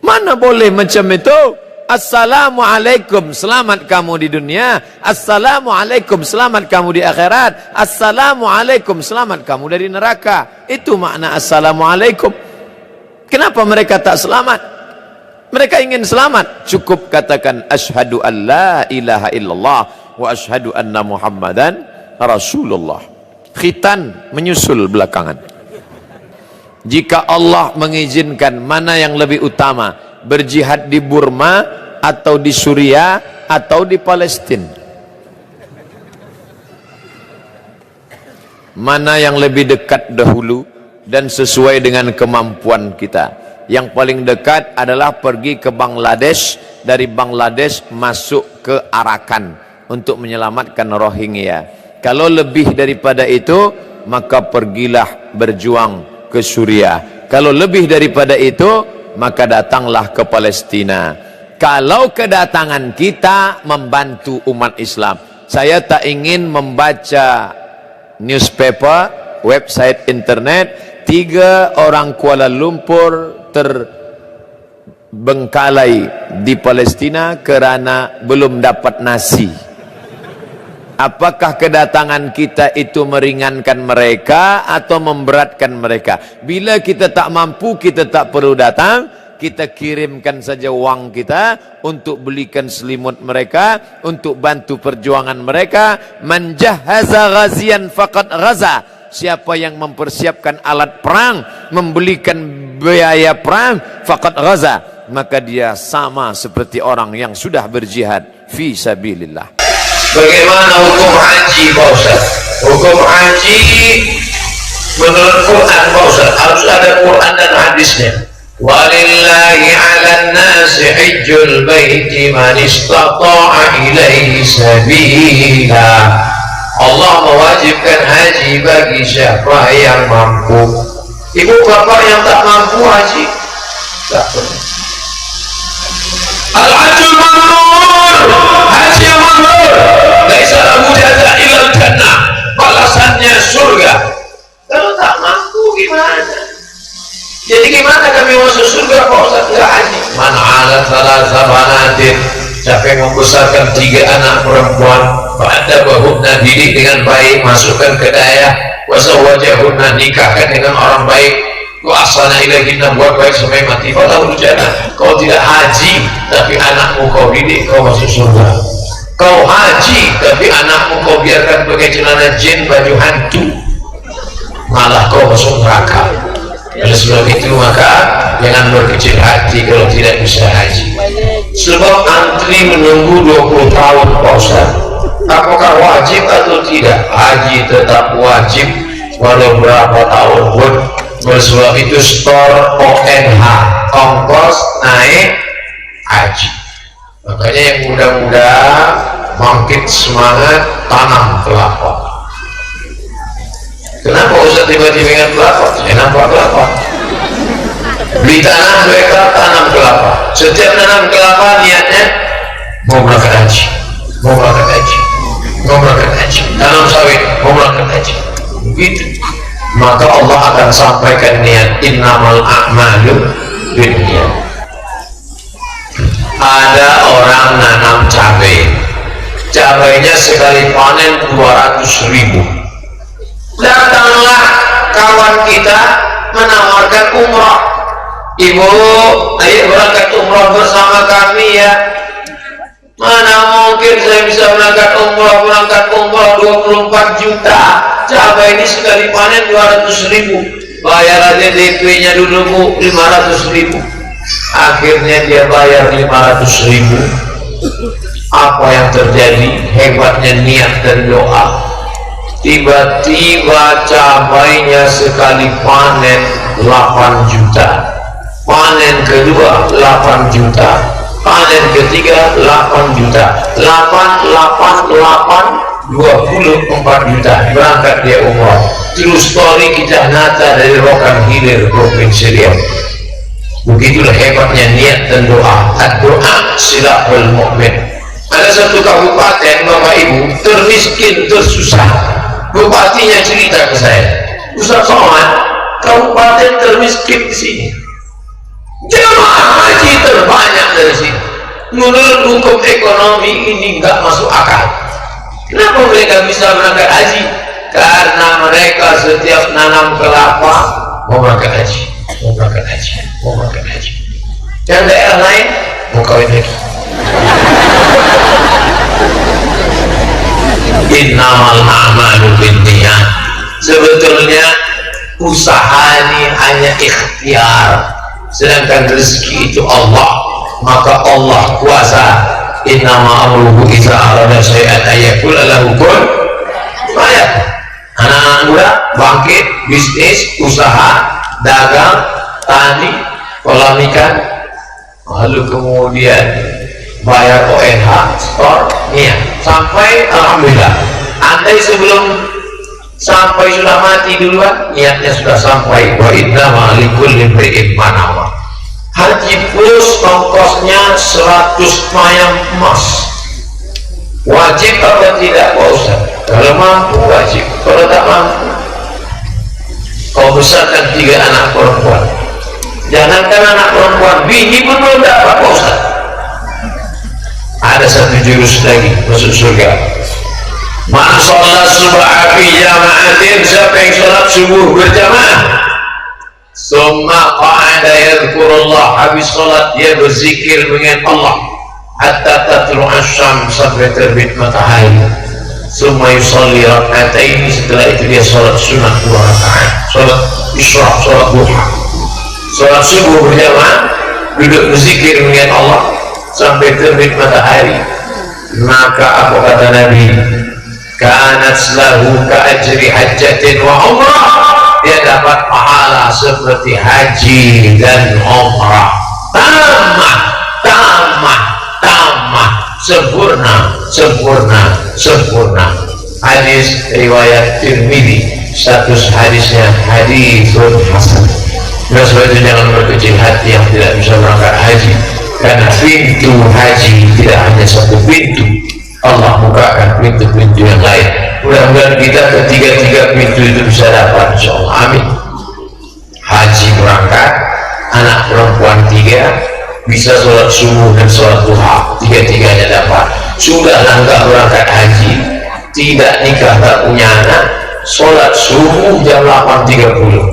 Mana boleh macam itu? Assalamualaikum, selamat kamu di dunia. Assalamualaikum, selamat kamu di akhirat. Assalamualaikum, selamat kamu dari neraka. Itu makna assalamualaikum. Kenapa mereka tak selamat? Mereka ingin selamat, cukup katakan asyhadu an la ilaha illallah wa asyhadu anna muhammadan rasulullah. Khitan menyusul belakangan. Jika Allah mengizinkan, mana yang lebih utama? Berjihad di Burma atau di Suriah atau di Palestina? Mana yang lebih dekat dahulu dan sesuai dengan kemampuan kita? Yang paling dekat adalah pergi ke Bangladesh, dari Bangladesh masuk ke Arakan untuk menyelamatkan Rohingya. Kalau lebih daripada itu, maka pergilah berjuang ke Suriah. Kalau lebih daripada itu, maka datanglah ke Palestina. Kalau kedatangan kita membantu umat Islam, saya tak ingin membaca newspaper, website internet, 3 orang Kuala Lumpur terbengkalai di Palestina kerana belum dapat nasi. Apakah kedatangan kita itu meringankan mereka atau memberatkan mereka? Bila kita tak mampu, kita tak perlu datang, kita kirimkan saja wang kita untuk belikan selimut mereka, untuk bantu perjuangan mereka. Man jahaza ghazian faqad ghaza. Siapa yang mempersiapkan alat perang, membelikan biaya perang, faqad ghaza, maka dia sama seperti orang yang sudah berjihad fi sabilillah. Bagaimana hukum haji Pak Ustaz? Hukum haji menurut Quran Pak Ustaz, harus ada Quran dan hadisnya. Walillahi 'alan nasi hajjul baiti man istata'a ilaihi sabila. Allah mewajibkan haji bagi siapa yang mampu. Ibu bapak yang tak mampu haji tak perlu. Al-hajjul mabrur, haji yang mabrur, laisa lahu jazaa illal jannah, balasannya surga. Kalau tak mampu gimana? Jadi gimana kami masuk surga Pak Ustaz enggak haji? Man 'ala thalatha banatin, siapa yang membesarkan 3 anak perempuan, fa'adabahunna, didik dengan baik, masukkan ke daerah, wa zawwajahunna, nikahkan dengan orang baik, wa ahsana ilaihinna, buat baik sampai mati, falahu jannah. Kau tidak haji tapi anakmu kau didik, kau masuk surga. Kau haji tapi anakmu kau biarkan pakai celana jin, baju hantu, malah kau masuk neraka. Oleh sebab itu maka jangan berkecil hati kalau tidak bisa haji. Sebab antri menunggu 20 tahun Pak Ustaz. Apakah wajib atau tidak? Haji tetap wajib walau berapa tahun pun. Oleh sebab itu store ONH, ongkos naik haji. Makanya yang muda-muda bangkit semangat, tanam kelapa. Kenapa Ustaz tiba-tiba ingat kelapa? Saya nampak kelapa. Beli tanah mereka tanam kelapa. Setiap tanam kelapa niatnya mau berangkat haji, mau berangkat haji, mau berangkat haji. Tanam sawit, mau berangkat haji. Begitu. Maka Allah akan sampaikan niat, innamal a'malu binniyat. Ada orang nanam cabai, cabainya sekali panen 200.000. Datanglah kawan kita menawarkan umrah. Ibu, ayo berangkat umrah bersama kami ya. Mana mungkin saya bisa berangkat umrah 24 juta. Cabai ini sekali panen 200.000. Bayar aja DP-nya dulu Bu, 500.000. Akhirnya dia bayar 500.000. Apa yang terjadi? Hebatnya niat dan doa. Tiba-tiba cabainya sekali panen 8 juta, panen kedua 8 juta, panen ketiga 8 juta, 24 juta. Berangkat dia umrah. True story, kisah nyata dari Rokan Hilir, Provinsi Riau. Begitulah hebatnya niat dan doa. Doa silahul mu'min. Ada satu kabupaten Bapak Ibu termiskin, tersusah. Bupatinya cerita ke saya, Ustaz Somad, kabupaten termiskin di sini, jemaah haji terbanyak dari sini, menurut hukum ekonomi ini nggak masuk akal. Kenapa mereka bisa berangkat haji? Karena mereka setiap nanam kelapa mau berangkat haji, mau berangkat haji, mau berangkat haji. Yang daerah lain mau kawin lagi. Innamal a'malu binniyat. Sebetulnya usaha ini hanya ikhtiar, sedangkan rezeki itu Allah. Maka Allah kuasa. Innama amruhu idza arada syai'an ayyaqula lahu kun fayakun. Anak-anak muda bangkit, bisnis, usaha, dagang, tani, kolam ikan, lalu kemudian bayar ONH, store, niat sampai alhamdulillah. Andai sebelum sampai sudah mati duluan, niatnya sudah sampai. Wa innama likulli imri'in ma nawa. Haji plus ongkosnya 100 mayang emas. Wajib apa tidak Pak Ustaz? Kalau mampu wajib, kalau tak mampu kau besarkan 3 anak perempuan. Jangankan anak perempuan, bini pun belum dapat Pak Ustaz. Ada satu jurus lagi masuk surga. Man sholat subha fi jama'atin, siapa yang sholat subuh berjamaah, summa qa'ada yadhkurullah, habis sholat dia berzikir dengan Allah hatta tatlu'a syams, sampai terbit matahari. Summa yusalli rak'ataini, setelah itu dia sholat sunat 2 rakaat, sholat isyraq, sholat duha, sholat subuh berjamaah, duduk berzikir dengan Allah sampai terbit matahari. Maka apa kata Nabi? Kanat lahu ka'ajri hajjatin wa umrah, dia dapat pahala seperti haji dan umrah. Tamat, tamat, tamat, sempurna, sempurna, sempurna. Hadis riwayat Tirmidzi, status hadisnya hadisun hasan. Nah, sebab itu jangan berkecil hati yang tidak bisa berangkat haji, karena pintu haji tidak hanya satu pintu. Allah bukakan pintu-pintu yang lain. Mudah-mudahan kita ketiga-tiga pintu itu bisa dapat, insyaallah. Amin. Haji berangkat, anak perempuan 3, bisa sholat subuh dan sholat duha, 3-tiganya dapat. Sudahlah nggak berangkat haji, tidak nikah, tak punya anak, sholat subuh jam 8.30.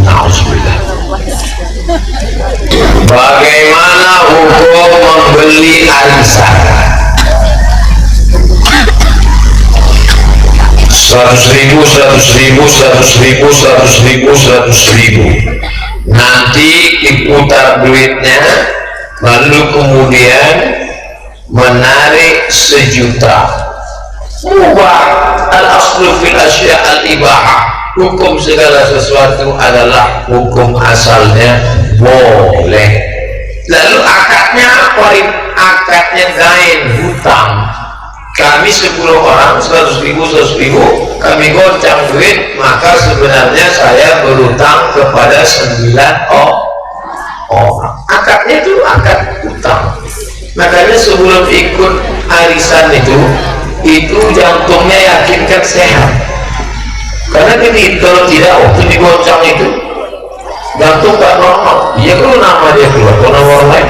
Nauzubillah. Bagaimana hukum membeli arisan? 100.000, 100.000, 100.000, 100.000, 100.000. Nanti diputar duitnya, lalu kemudian menarik 1 juta. Mubah. Al-aslu fil asya al-ibahah. Hukum segala sesuatu adalah hukum asalnya boleh. Lalu akadnya apa? Akadnya dain, hutang. Kami 10 orang, 100.000, 100.000, kami goncang duit, maka sebenarnya saya berutang kepada 9 orang. Akadnya itu akad hutang. Makanya sebelum ikut arisan itu jantungnya yakinkan sehat. Karena kalau tidak, waktu digoncang itu jantung gak normal. Iya, kalau nama dia keluar, kalau nama orang lain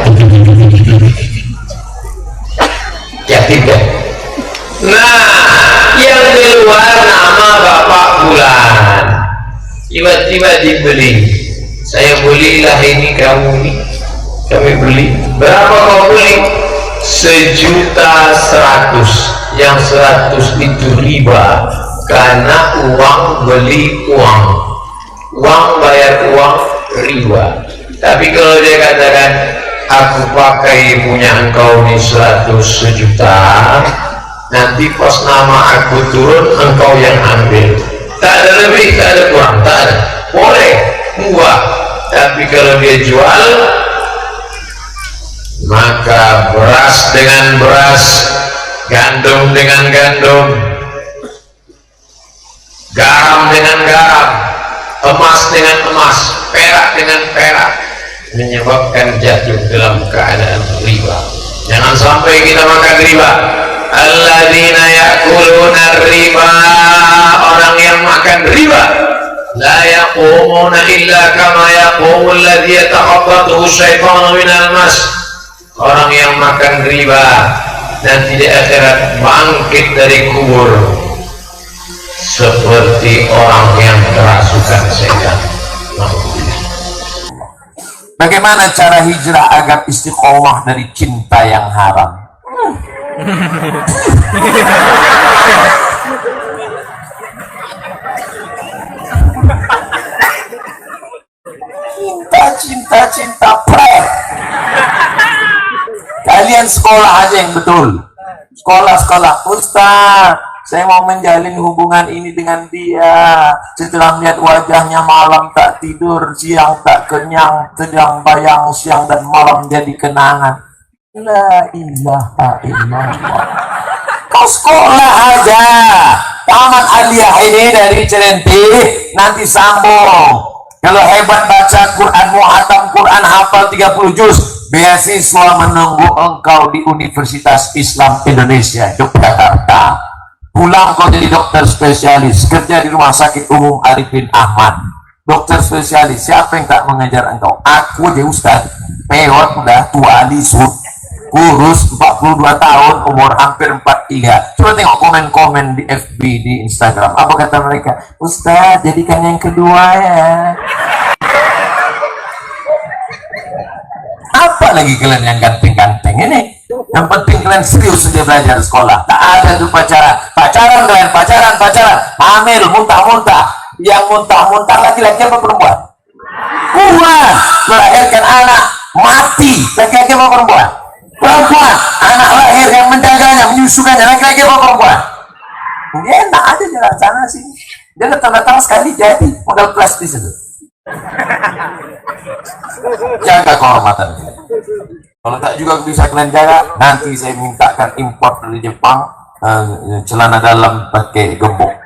yakin kan? Nah, yang keluar nama bapak bulan, tiba-tiba dibeli. Saya belilah ini, kamu ini, kami beli. Berapa kau beli? 1.100.000. Yang 100 itu riba, karena uang beli uang, uang bayar uang, riba. Tapi kalau dia katakan aku pakai punya engkau ini 100 juta, nanti pas nama aku turun engkau yang ambil, tak ada lebih, tak ada kurang, tak ada, boleh murah. Tapi kalau dia jual, maka beras dengan beras, gandum dengan gandum, garam dengan garam, emas dengan emas, perak dengan perak, menyebabkan jatuh dalam keadaan riba. Jangan sampai kita makan riba. Alladzina ya'kuluna riba, orang yang makan riba, la yaqumuna illa kama yaqumul ladzi yatakhabbathu syaitanu minal mas. orang yang makan riba nanti di akhirat bangkit dari kubur seperti orang yang kerasukan setan. Bagaimana cara hijrah agar istiqomah dari cinta yang haram? Cinta prank. Kalian sekolah aja yang betul. Sekolah. Ustaz, saya mau menjalin hubungan ini dengan dia. Setelah melihat wajahnya, malam tak tidur, siang tak kenyang, sedang bayang siang dan malam jadi kenangan. La ilaha illallah. Kau sekolah aja. Taman Aliyah ini dari Cilenti, nanti sambung. Kalau hebat baca Quran, muhatam Quran, hafal 30 juz, beasiswa menunggu engkau di Universitas Islam Indonesia Yogyakarta. Pulang kau jadi dokter spesialis, kerja di Rumah Sakit Umum Arifin Ahmad. Dokter spesialis, siapa yang tak mengejar engkau? Aku aja Ustaz, peot udah tua lisut, kurus 42 tahun, umur hampir 43. Coba tengok komen-komen di FB, di Instagram. Apa kata mereka? Ustaz, jadikan yang kedua ya. Apa lagi kalian yang ganteng-ganteng ini? Yang penting kalian serius saja belajar sekolah. Tak ada tuh pacaran kalian, pacaran, hamil, muntah-muntah. Yang muntah-muntah laki-laki apa perempuan? Perempuan. Melahirkan anak mati, laki-laki apa perempuan? Perempuan. Anak lahir yang menjaganya, menyusukannya, laki-laki apa perempuan? Dia enak aja jalan sana sini. Dia datang-datang sekali jadi modal kelas di situ. Jaga kehormatan. Kalau tak juga bisa kalian jaga, nanti saya mintakan import dari Jepang celana dalam pakai gembok.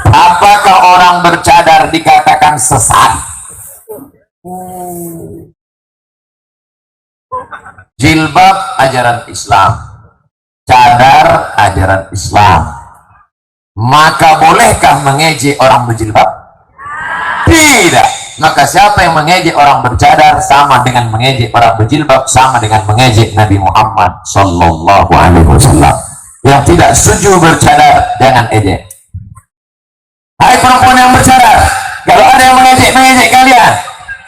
Apakah orang bercadar dikatakan sesat? Jilbab ajaran Islam, cadar ajaran Islam. Maka bolehkah mengejek orang berjilbab? Tidak. Maka siapa yang mengejek orang bercadar sama dengan mengejek orang berjilbab, sama dengan mengejek Nabi Muhammad Sallallahu Alaihi Wasallam. Yang tidak setuju bercadar jangan ejek. Hai perempuan yang bercadar, kalau ada yang mengejek kalian,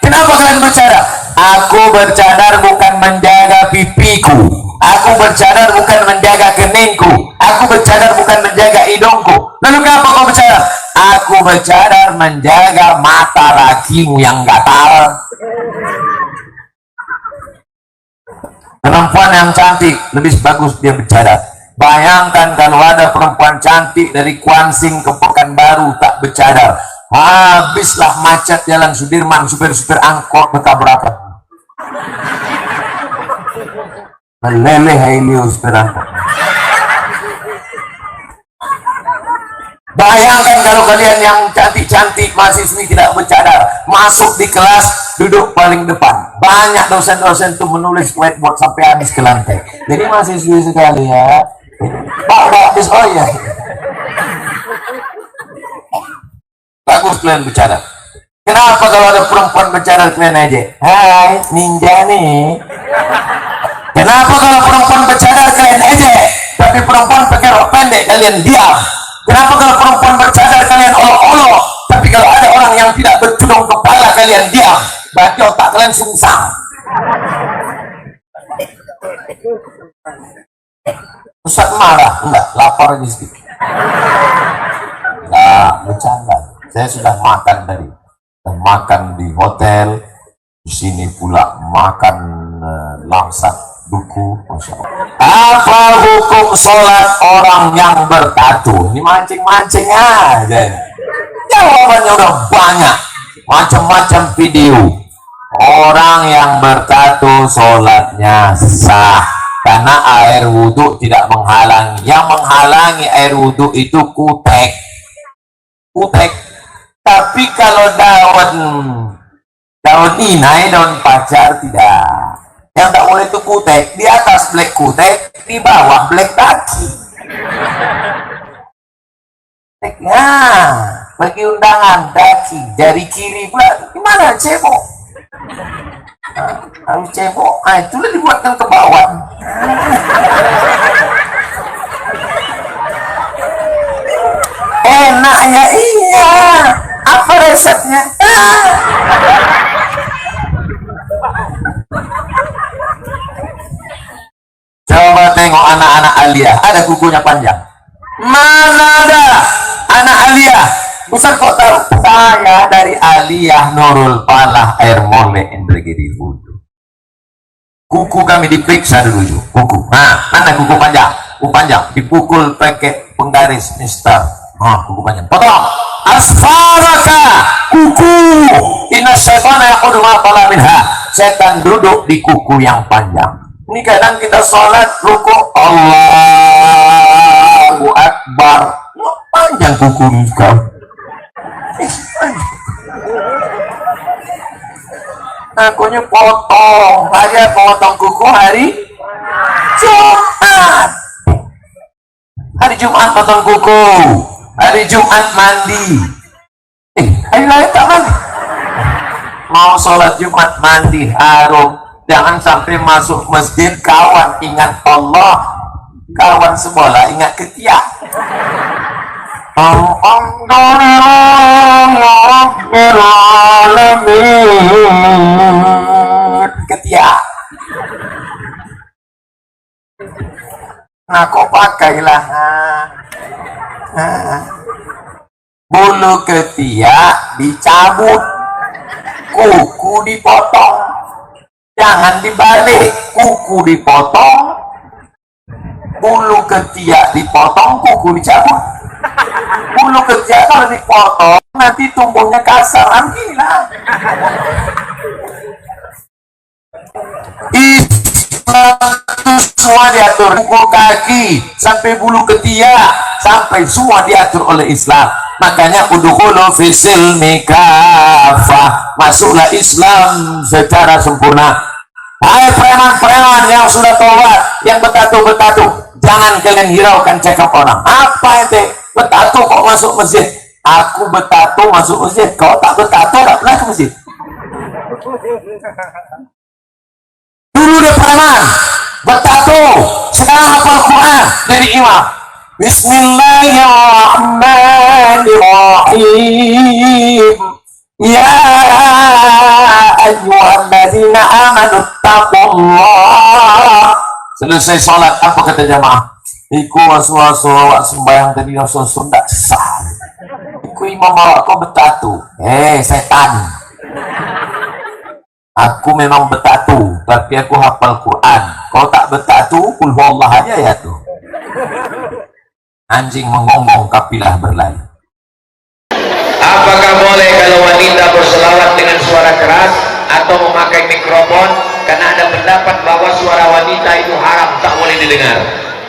kenapa kalian bercadar? Aku bercadar bukan menjaga pipiku, aku bercadar bukan menjaga keningku, aku bercadar bukan menjaga hidungku. Lalu kenapa kau bercadar? Aku bercadar menjaga mata lakimu yang gatal. Perempuan yang cantik lebih bagus dia bercadar. Bayangkan kalau ada perempuan cantik dari Kuansing ke Pekanbaru tak bercadar, habislah macet jalan Sudirman, supir-supir angkot bertabrakan. Meleleh Helio supir angkot. Bayangkan kalau kalian yang cantik-cantik mahasiswi tidak bercadar, masuk di kelas duduk paling depan. Banyak dosen-dosen tuh menulis whiteboard sampai habis ke lantai. Jadi mahasiswi sekali ya, Pak, habis, oh iya. Bagus kalian bercadar. Kenapa kalau ada perempuan bercadar kalian aja? Hai, ninja nih. Kenapa kalau perempuan bercadar kalian aja, tapi perempuan pakai rok pendek kalian diam? Kenapa kalau perempuan bercadar kalian olok-olok, tapi kalau ada orang yang tidak bertudung kepala kalian diam? Berarti otak kalian sungsang. Ustaz marah? Enggak, lapar aja sedikit. Enggak, bercanda. Saya sudah makan tadi. Dan makan di hotel, di sini pula makan langsat duku, Masya Allah. Apa hukum sholat orang yang bertatu? Ini mancing-mancing aja. Jawabannya udah banyak, macam-macam video. Orang yang bertatu sholatnya sah karena air wudhu tidak menghalangi. Yang menghalangi air wudhu itu kutek. Tapi kalau daun inai, daun pacar tidak. Yang tak boleh itu kutek. Di atas black kutek, di bawah black kaki. Nah, bagi undangan daki dari kiri pula gimana cebok? Harus cebok, itulah dibuatkan ke bawah. Enak ya, iya. Apa resepnya? Coba tengok anak-anak Aliyah, ada kukunya panjang. Mana ada anak Aliyah? Besar kok tahu? Saya dari Aliyah Nurul Falah Air Mole Indragiri Hudu. Kuku kami diperiksa dulu yuk. Kuku. Nah, mana kuku panjang? Kuku panjang dipukul pakai penggaris Mister. Kuku panjang. Potong. Asfaraka kuku. Inna syaitana yaqudu ma qala minha. Setan duduk di kuku yang panjang. Ini kadang kita sholat rukuk Allahu Akbar. Panjang kuku kau. Akunya potong. Aja potong kuku hari Jumat. Hari Jumat potong kuku. Hari Jumat mandi. Hari lain tak mandi. Mau sholat Jumat mandi harum. Jangan sampai masuk masjid kawan ingat Allah, kawan sebelah ingat ketiak. Ketiak. Nah, kok pakailah bulu ketiak dicabut, kuku dipotong. Jangan dibalik, kuku dipotong, bulu ketiak dipotong, kuku dicabut. Bulu ketiak kalau dipotong nanti tumbuhnya kasar, gila. Semua diatur, kuku kaki sampai bulu ketiak sampai semua diatur oleh Islam. Makanya udkhulu fisil nikafah, masuklah Islam secara sempurna. Hai preman-preman yang sudah tobat, yang bertato-bertato, jangan kalian hiraukan cakap orang. Apa ente bertato kok masuk masjid? Aku bertato masuk masjid, kau tak bertato tak pernah ke masjid. Dulu dia preman bertato, sekarang hafal Quran dari imam. Bismillahirrahmanirrahim. Ya ayyuhalladzina amanu taqullah. Selesai sholat, apa kata jamaah? Iku wasu-wasu awak sembahyang tadi wasu-wasu ndak sah. Iku imam awak kau bertatu. Setan. Aku memang bertatu, tapi aku hafal Quran. Kau tak bertatu, kul huwallah aja ya tuh. Anjing mengonggong, kapilah berlari. Apakah boleh kalau wanita berselawat dengan suara keras atau memakai mikrofon? Karena ada pendapat bahwa suara wanita itu haram, tak boleh didengar.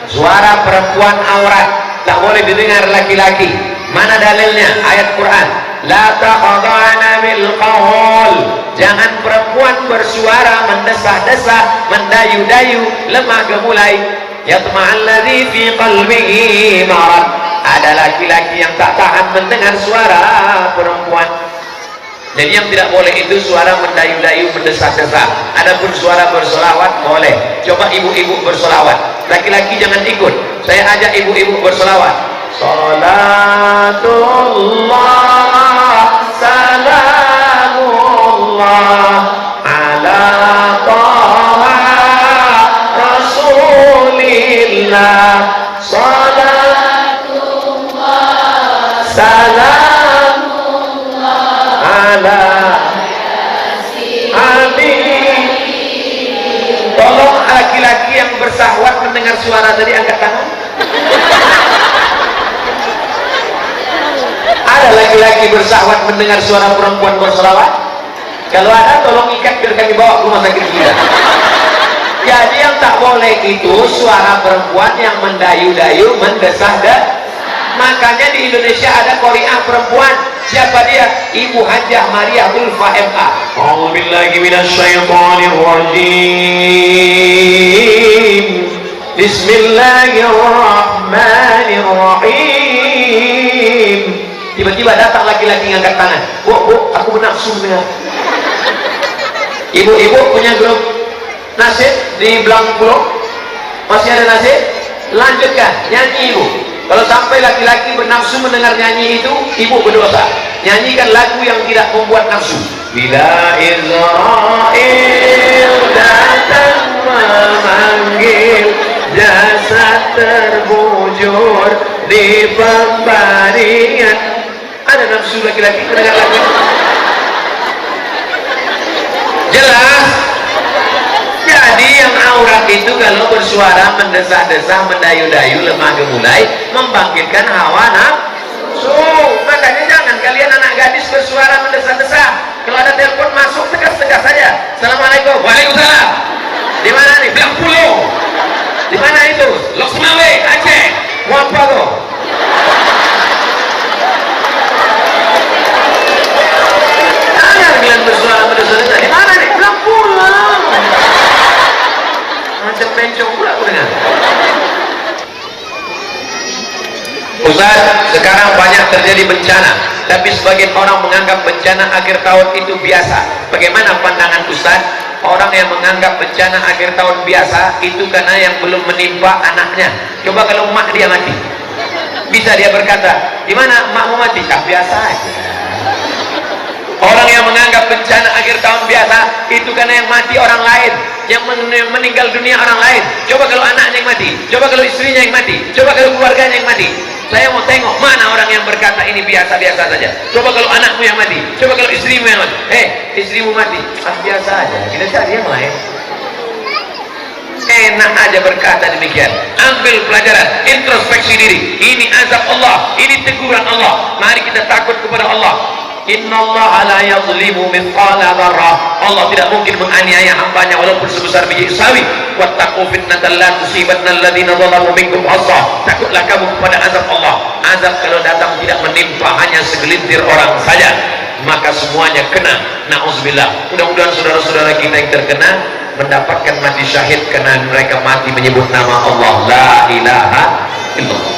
Suara perempuan aurat, tak boleh didengar laki-laki. Mana dalilnya? Ayat Quran. La taqadana bil qaul. Jangan perempuan bersuara mendesah-desah, mendayu-dayu, lemah gemulai. Yatma'alladzi fi qalbihi marad. Ada laki-laki yang tak tahan mendengar suara perempuan. Jadi yang tidak boleh itu suara mendayu-dayu, mendesah-desah. Adapun suara bersolawat boleh. Coba ibu-ibu bersolawat. Laki-laki jangan ikut. Saya ajak ibu-ibu bersolawat. Salatullah salamullah ala taha rasulillah. Salamullah ala habib. Tolong laki-laki yang bersahwat mendengar suara tadi angkat tangan. Ada laki-laki bersahwat mendengar suara perempuan bersolawat? Kalau ada tolong ikat biar kami bawa ke rumah sakit kita. Jadi yang tak boleh itu suara perempuan yang mendayu-dayu, mendesah-desah. Makanya di Indonesia ada qari'ah perempuan. Siapa dia? Ibu Hajah Maria Ulfa MA. A'udzubillahi minasyaitonirrajim. Bismillahirrahmanirrahim. Tiba-tiba datang laki-laki ngangkat tangan, bu, aku bernafsu dengan ibu-ibu punya grup nasib di Belang Pulau, masih ada nasib? Lanjutkan, nyanyi ibu. Kalau sampai laki-laki bernafsu mendengar nyanyi itu, ibu berdosa. Nyanyikan lagu yang tidak membuat nafsu. Bila Israel datang memanggil, jasad terbujur di pembaringan. Ada nafsu laki-laki mendengar lagu? Jelas. Jadi yang aurat itu kalau bersuara mendesah-desah, mendayu-dayu, lemah gemulai, membangkitkan hawa nafsu. Makanya jangan kalian anak gadis bersuara mendesah-desah. Kalau ada telepon masuk, tegas-tegas saja. Assalamualaikum. Waalaikumsalam. Di mana nih? Belang Pulau. Di mana itu? Lok Semawe, Aceh. Mau apa tuh? Jangan kalian bersuara mendesah-desah. Di mana nih? Belang Pulau. Macam pencong pula aku dengar. Ustaz, sekarang banyak terjadi bencana, tapi sebagian orang menganggap bencana akhir tahun itu biasa. Bagaimana pandangan Ustaz? Orang yang menganggap bencana akhir tahun biasa itu karena yang belum menimpa anaknya. Coba kalau mak dia mati, bisa dia berkata, di mana makmu mati? Ah, biasa aja. Orang yang menganggap bencana akhir tahun biasa itu karena yang mati orang lain, yang meninggal dunia orang lain. Coba kalau anaknya yang mati, coba kalau istrinya yang mati, coba kalau keluarganya yang mati. Saya mau tengok mana orang yang berkata ini biasa-biasa saja. Coba kalau anakmu yang mati, coba kalau istrimu yang mati. Istrimu mati, ah biasa aja. Kita cari yang lain. Enak aja berkata demikian. Ambil pelajaran, introspeksi diri. Ini azab Allah, ini teguran Allah. Mari kita takut kepada Allah. Innallaha la yadhlimu mithqala dzarrah. Allah tidak mungkin menganiaya hambanya walaupun sebesar biji sawi. Wattaqu fitnatan la tusibanna alladziina dzalamu minkum khassah. Takutlah kamu kepada azab Allah. Azab kalau datang tidak menimpa hanya segelintir orang saja, maka semuanya kena. Nauzubillah. Mudah-mudahan saudara-saudara kita yang terkena mendapatkan mati syahid karena mereka mati menyebut nama Allah. La ilaha illallah.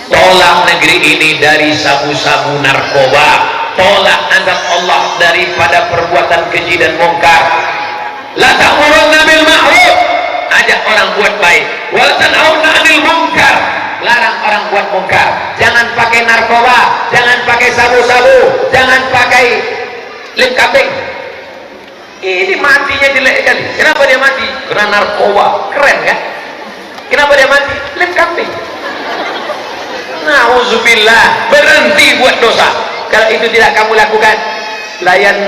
Tolak negeri ini dari sabu-sabu narkoba, tolak azab Allah daripada perbuatan keji dan mungkar. La ta'murunna bil ma'ruf, ajak orang buat baik. Wa tanhauna 'anil munkar, larang orang buat mungkar. Jangan pakai narkoba, jangan pakai sabu-sabu, jangan pakai lem kambing. Ini matinya jelek kali. Kenapa dia mati? Karena narkoba. Keren kan? Kenapa dia mati? Lem kambing. Nauzubillah, berhenti buat dosa. Kalau itu tidak kamu lakukan, layan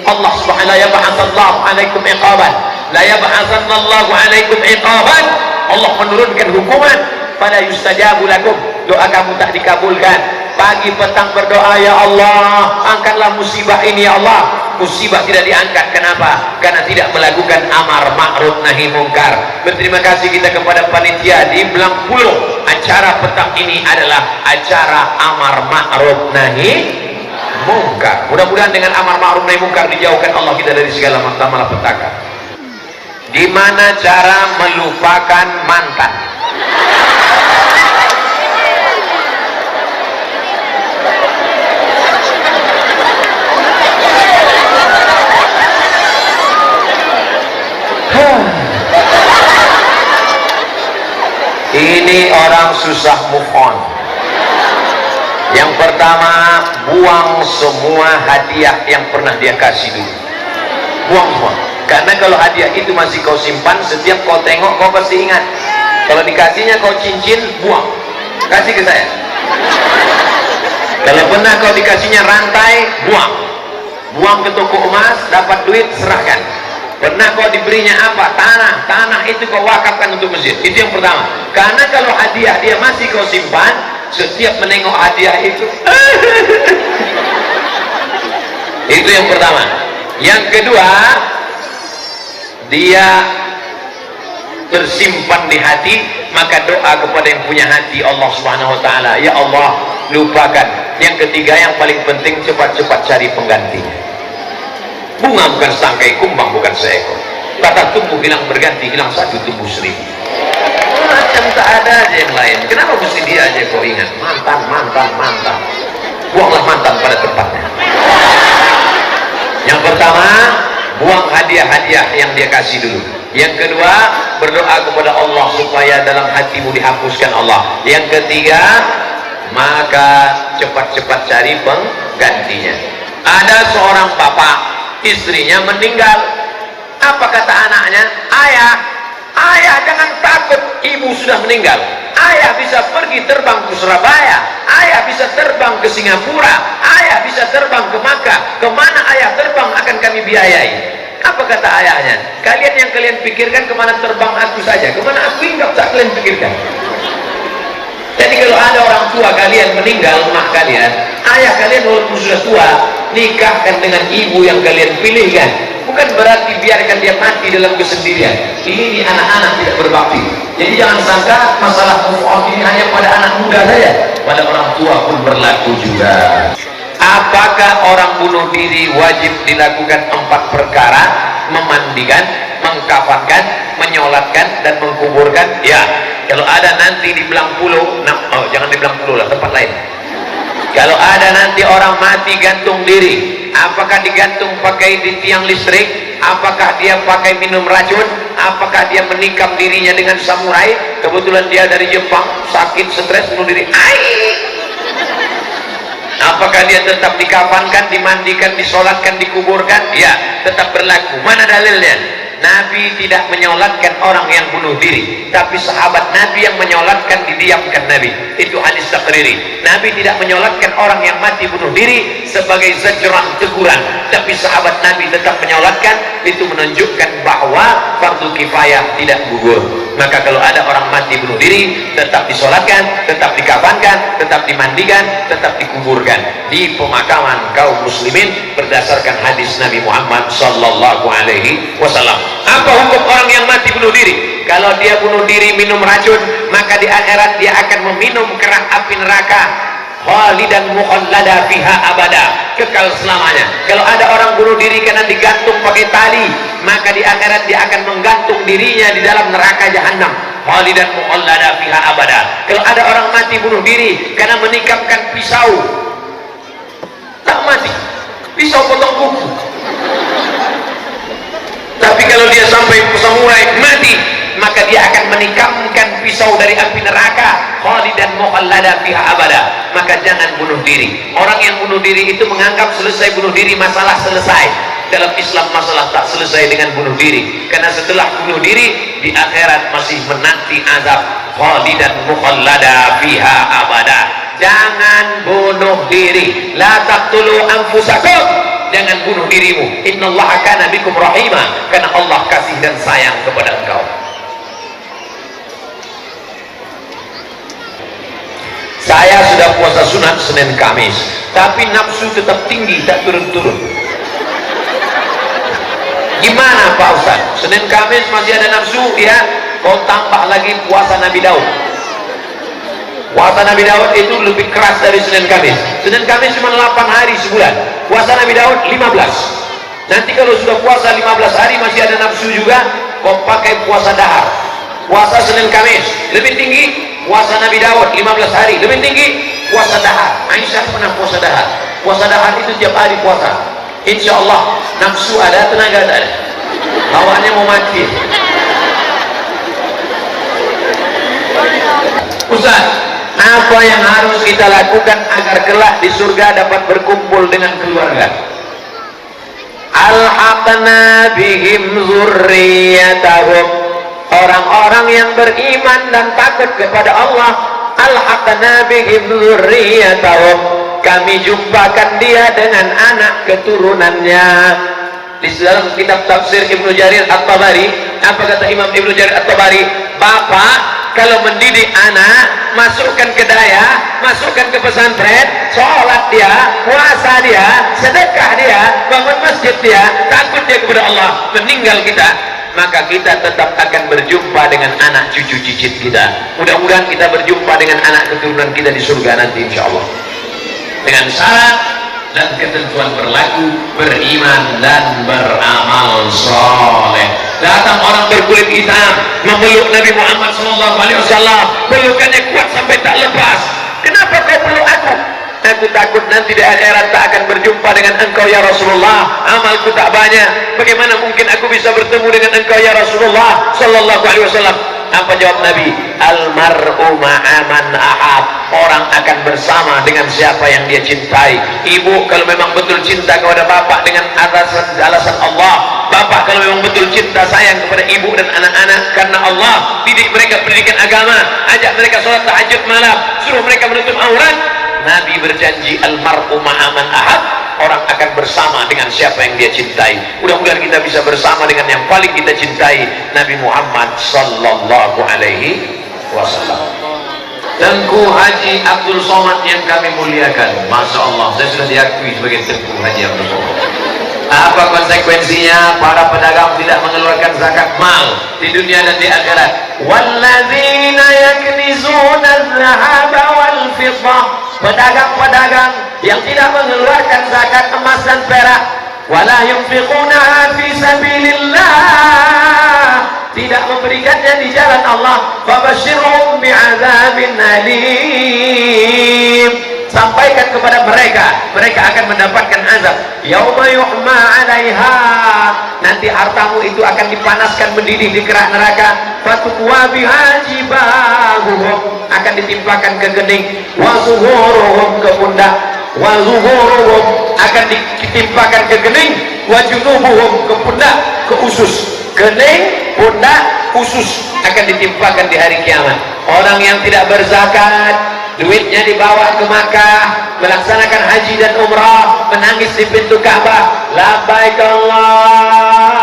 Allah subhanahu wa yab'atsallahu alaikum iqaban, la yab'atsallahu alaikum iqaban. Allah menurunkan hukuman, pada yustajabu lakum, doa kamu tak dikabulkan. Pagi petang berdoa, ya Allah angkatlah musibah ini ya Allah. Musibah tidak diangkat, kenapa? Karena tidak melakukan amar ma'ruf nahi mungkar. Berterima kasih kita kepada panitia di Belang Pulau. Acara petang ini adalah acara amar ma'ruf nahi mungkar. Mudah-mudahan dengan amar ma'ruf nahi mungkar dijauhkan Allah kita dari segala malapetaka. Gimana cara melupakan mantan? Ini orang susah move on. Yang pertama, buang semua hadiah yang pernah dia kasih dulu. Buang semua. Karena kalau hadiah itu masih kau simpan, setiap kau tengok kau pasti ingat. Kalau dikasihnya kau cincin, buang. Kasih ke saya. Kalau pernah kau dikasihnya rantai, buang. Buang ke toko emas, dapat duit, serahkan. Pernah kau diberinya apa? Tanah. Tanah itu kau wakafkan untuk masjid. Itu yang pertama. Karena kalau hadiah dia masih kau simpan, setiap menengok hadiah itu itu yang pertama. Yang kedua, dia tersimpan di hati, maka doa kepada yang punya hati Allah Subhanahu wa taala, ya Allah lupakan. Yang ketiga yang paling penting, cepat-cepat cari penggantinya. Bunga bukan setangkai, kumbang bukan seekor. Kata tumbuh hilang berganti, hilang satu tumbuh seribu. macam tak ada aja yang lain. Kenapa mesti dia aja kau ingat? Mantan. Buanglah mantan pada tempatnya. Yang pertama, buang hadiah-hadiah yang dia kasih dulu. Yang kedua, berdoa kepada Allah supaya dalam hatimu dihapuskan Allah. Yang ketiga, maka cepat-cepat cari penggantinya. Ada seorang bapak, istrinya meninggal. Apa kata anaknya? Ayah jangan takut, ibu sudah meninggal. Ayah bisa pergi terbang ke Surabaya, ayah bisa terbang ke Singapura, ayah bisa terbang ke Makkah. Kemana ayah terbang akan kami biayai. Apa kata ayahnya? Kalian yang kalian pikirkan kemana terbang aku saja, kemana aku hinggap tak kalian pikirkan. Jadi kalau ada orang tua kalian meninggal, mak kalian, ayah kalian walaupun sudah tua, nikahkan dengan ibu yang kalian pilihkan. Bukan berarti biarkan dia mati dalam kesendirian. Ini anak-anak tidak berbakti. Jadi jangan sangka masalah move on ini hanya pada anak muda saja, pada orang tua pun berlaku juga. Apakah orang bunuh diri wajib dilakukan 4 perkara? Memandikan, mengkafankan, menyolatkan, dan mengkuburkan? Ya. Kalau ada nanti di Belangpulo, jangan di Belangpulo lah, tempat lain. Kalau ada nanti orang mati gantung diri, apakah digantung pakai di tiang listrik? Apakah dia pakai minum racun? Apakah dia menikam dirinya dengan samurai? Kebetulan dia dari Jepang, sakit, stres, bunuh diri. Apakah dia tetap dikafankan, dimandikan, disolatkan, dikuburkan? Ya, tetap berlaku. Mana dalilnya? Nabi tidak menyolatkan orang yang bunuh diri, tapi sahabat Nabi yang menyolatkan, didiamkan Nabi. Itu hadis takriri. Nabi tidak menyolatkan orang yang mati bunuh diri sebagai zajran, teguran, tapi sahabat Nabi tetap menyolatkan. Itu menunjukkan bahwa fardu kifayah tidak gugur. Maka kalau ada orang mati bunuh diri, tetap disolatkan, tetap dikafankan, tetap dimandikan, tetap dikuburkan di pemakaman kaum muslimin berdasarkan hadis Nabi Muhammad sallallahu alaihi wasallam. Apa hukum orang yang mati bunuh diri? Kalau dia bunuh diri minum racun, maka di akhirat dia akan meminum kerak api neraka, khalidan mukhallada fiha abada, kekal selamanya. Kalau ada orang bunuh diri karena digantung pakai tali, maka di akhirat dia akan menggantung dirinya di dalam neraka jahanam, khalidan mukhallada fiha abada. Kalau ada orang mati bunuh diri karena menikamkan pisau, tak mati, pisau potong kuku. Tapi kalau dia sampai samurai mati, maka dia akan menikamkan pisau dari api neraka, khalidan mukhallada fiha abada. Maka jangan bunuh diri. Orang yang bunuh diri itu menganggap selesai bunuh diri, masalah selesai. Dalam Islam masalah tak selesai dengan bunuh diri, karena setelah bunuh diri di akhirat masih menanti azab, khalidan mukhallada fiha abada. Jangan bunuh diri. La taqtulu anfusakum. Jangan bunuh dirimu. Innallaha kana bikum rahima. Karena Allah kasih dan sayang kepada engkau. Saya sudah puasa sunat Senin Kamis, tapi nafsu tetap tinggi, tak turun-turun. Gimana Pak Ustaz? Senin Kamis masih ada nafsu, ya. Kau tambah lagi puasa Nabi Daud. Puasa Nabi Daud itu lebih keras dari Senin Kamis. Senin Kamis cuma 8 hari sebulan. Puasa Nabi Daud 15. Nanti kalau sudah puasa 15 hari masih ada nafsu juga, kau pakai puasa dahar. Puasa Senin Kamis lebih tinggi, puasa Nabi Daud 15 hari lebih tinggi, puasa dahar. Aisyah pernah puasa dahar. Puasa dahar itu tiap hari puasa. Insya Allah nafsu ada, tenaga ada. Lawannya mau mati. Ustaz, apa yang harus kita lakukan agar kelak di surga dapat berkumpul dengan keluarga? Alhaqna bihim zurriyatahum. Orang-orang yang beriman dan takut kepada Allah, alhaqna bihim zurriyatahum, kami jumpakan dia dengan anak keturunannya. Di dalam kitab tafsir Ibnu Jarir At-Tabari, apa kata Imam Ibnu Jarir At-Tabari? Bapak kalau mendidik anak, masukkan ke daya, masukkan ke pesantren, sholat dia, puasa dia, sedekah dia, bangun masjid dia, takut dia kepada Allah, meninggal kita, maka kita tetap akan berjumpa dengan anak cucu cicit kita. Mudah-mudahan kita berjumpa dengan anak keturunan kita di surga nanti insya Allah. Dengan syarat dan ketentuan berlaku, beriman dan beramal soleh. Datang orang berkulit hitam memeluk Nabi Muhammad SAW, pelukannya kuat sampai tak lepas. Kenapa kau peluk aku? Aku takut nanti di akhirat tak akan berjumpa dengan engkau ya Rasulullah, amalku tak banyak, bagaimana mungkin aku bisa bertemu dengan engkau ya Rasulullah sallallahu alaihi wasallam. Apa jawab Nabi? Almar'u ma'aman ahad. Orang akan bersama dengan siapa yang dia cintai. Ibu kalau memang betul cinta kepada bapak dengan alasan Allah, bapak kalau memang betul cinta sayang kepada ibu dan anak-anak karena Allah, didik mereka pendidikan agama, ajak mereka sholat tahajud malam, suruh mereka menutup aurat. Nabi berjanji almar'u ma'aman ahad, orang akan bersama dengan siapa yang dia cintai. Mudah-mudahan kita bisa bersama dengan yang paling kita cintai, Nabi Muhammad sallallahu alaihi wasallam. Tengku Haji Abdul Somad yang kami muliakan, Masya Allah, saya sudah diakui sebagai Tengku Haji Abdul Somad. Apa konsekuensinya? Para pedagang tidak mengeluarkan zakat mal di dunia dan di akhirat. Walladzina yaknizuna adh-dhahaba wal fiddah, pedagang-pedagang yang tidak mengeluarkan zakat emas dan perak, wala yunfiquna fi sabilillah, tidak memberikannya di jalan Allah, fabashshirhum bi'adzabin alim, sampaikan kepada mereka, mereka akan mendapatkan azab. Yauma yuhma 'alaiha, nanti hartamu itu akan dipanaskan mendidih di kerak neraka. Fatukwa biha jibahuhum, akan ditimpakan ke gening, wa zuhuruhum, ke pundak, wa zuhuruhum, akan ditimpakan ke gening, wa junubuhum, ke pundak, ke usus. Gening, pundak, usus akan ditimpakan di hari kiamat. Orang yang tidak berzakat, duitnya dibawa ke Makkah, melaksanakan haji dan umrah, menangis di pintu Ka'bah, labbaik Allahumma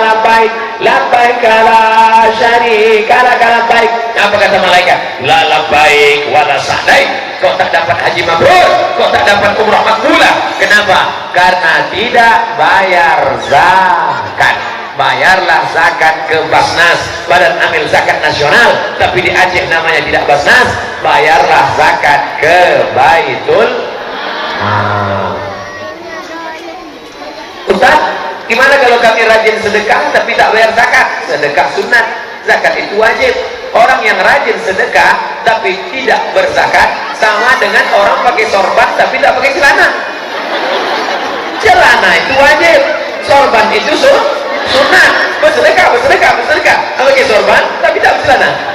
labbaik, labbaik la syarika lak labbaik. Apa kata malaikat? La labbaik wa la sa'daik. Kau tak dapat haji mabrur, kau tak dapat umrah makbulah. Kenapa? Karena tidak bayar zakat. Bayarlah zakat ke Basnas, Badan Amil Zakat Nasional, tapi di Aceh namanya tidak Basnas. Bayarlah zakat ke Baitul Mal. Ustaz, gimana kalau kami rajin sedekah tapi tak bayar zakat? Sedekah sunat, zakat itu wajib. Orang yang rajin sedekah tapi tidak berzakat sama dengan orang pakai sorban tapi tidak pakai celana. Celana itu wajib, sorban itu sunat. Bersedekah pakai sorban tapi tak bercelana.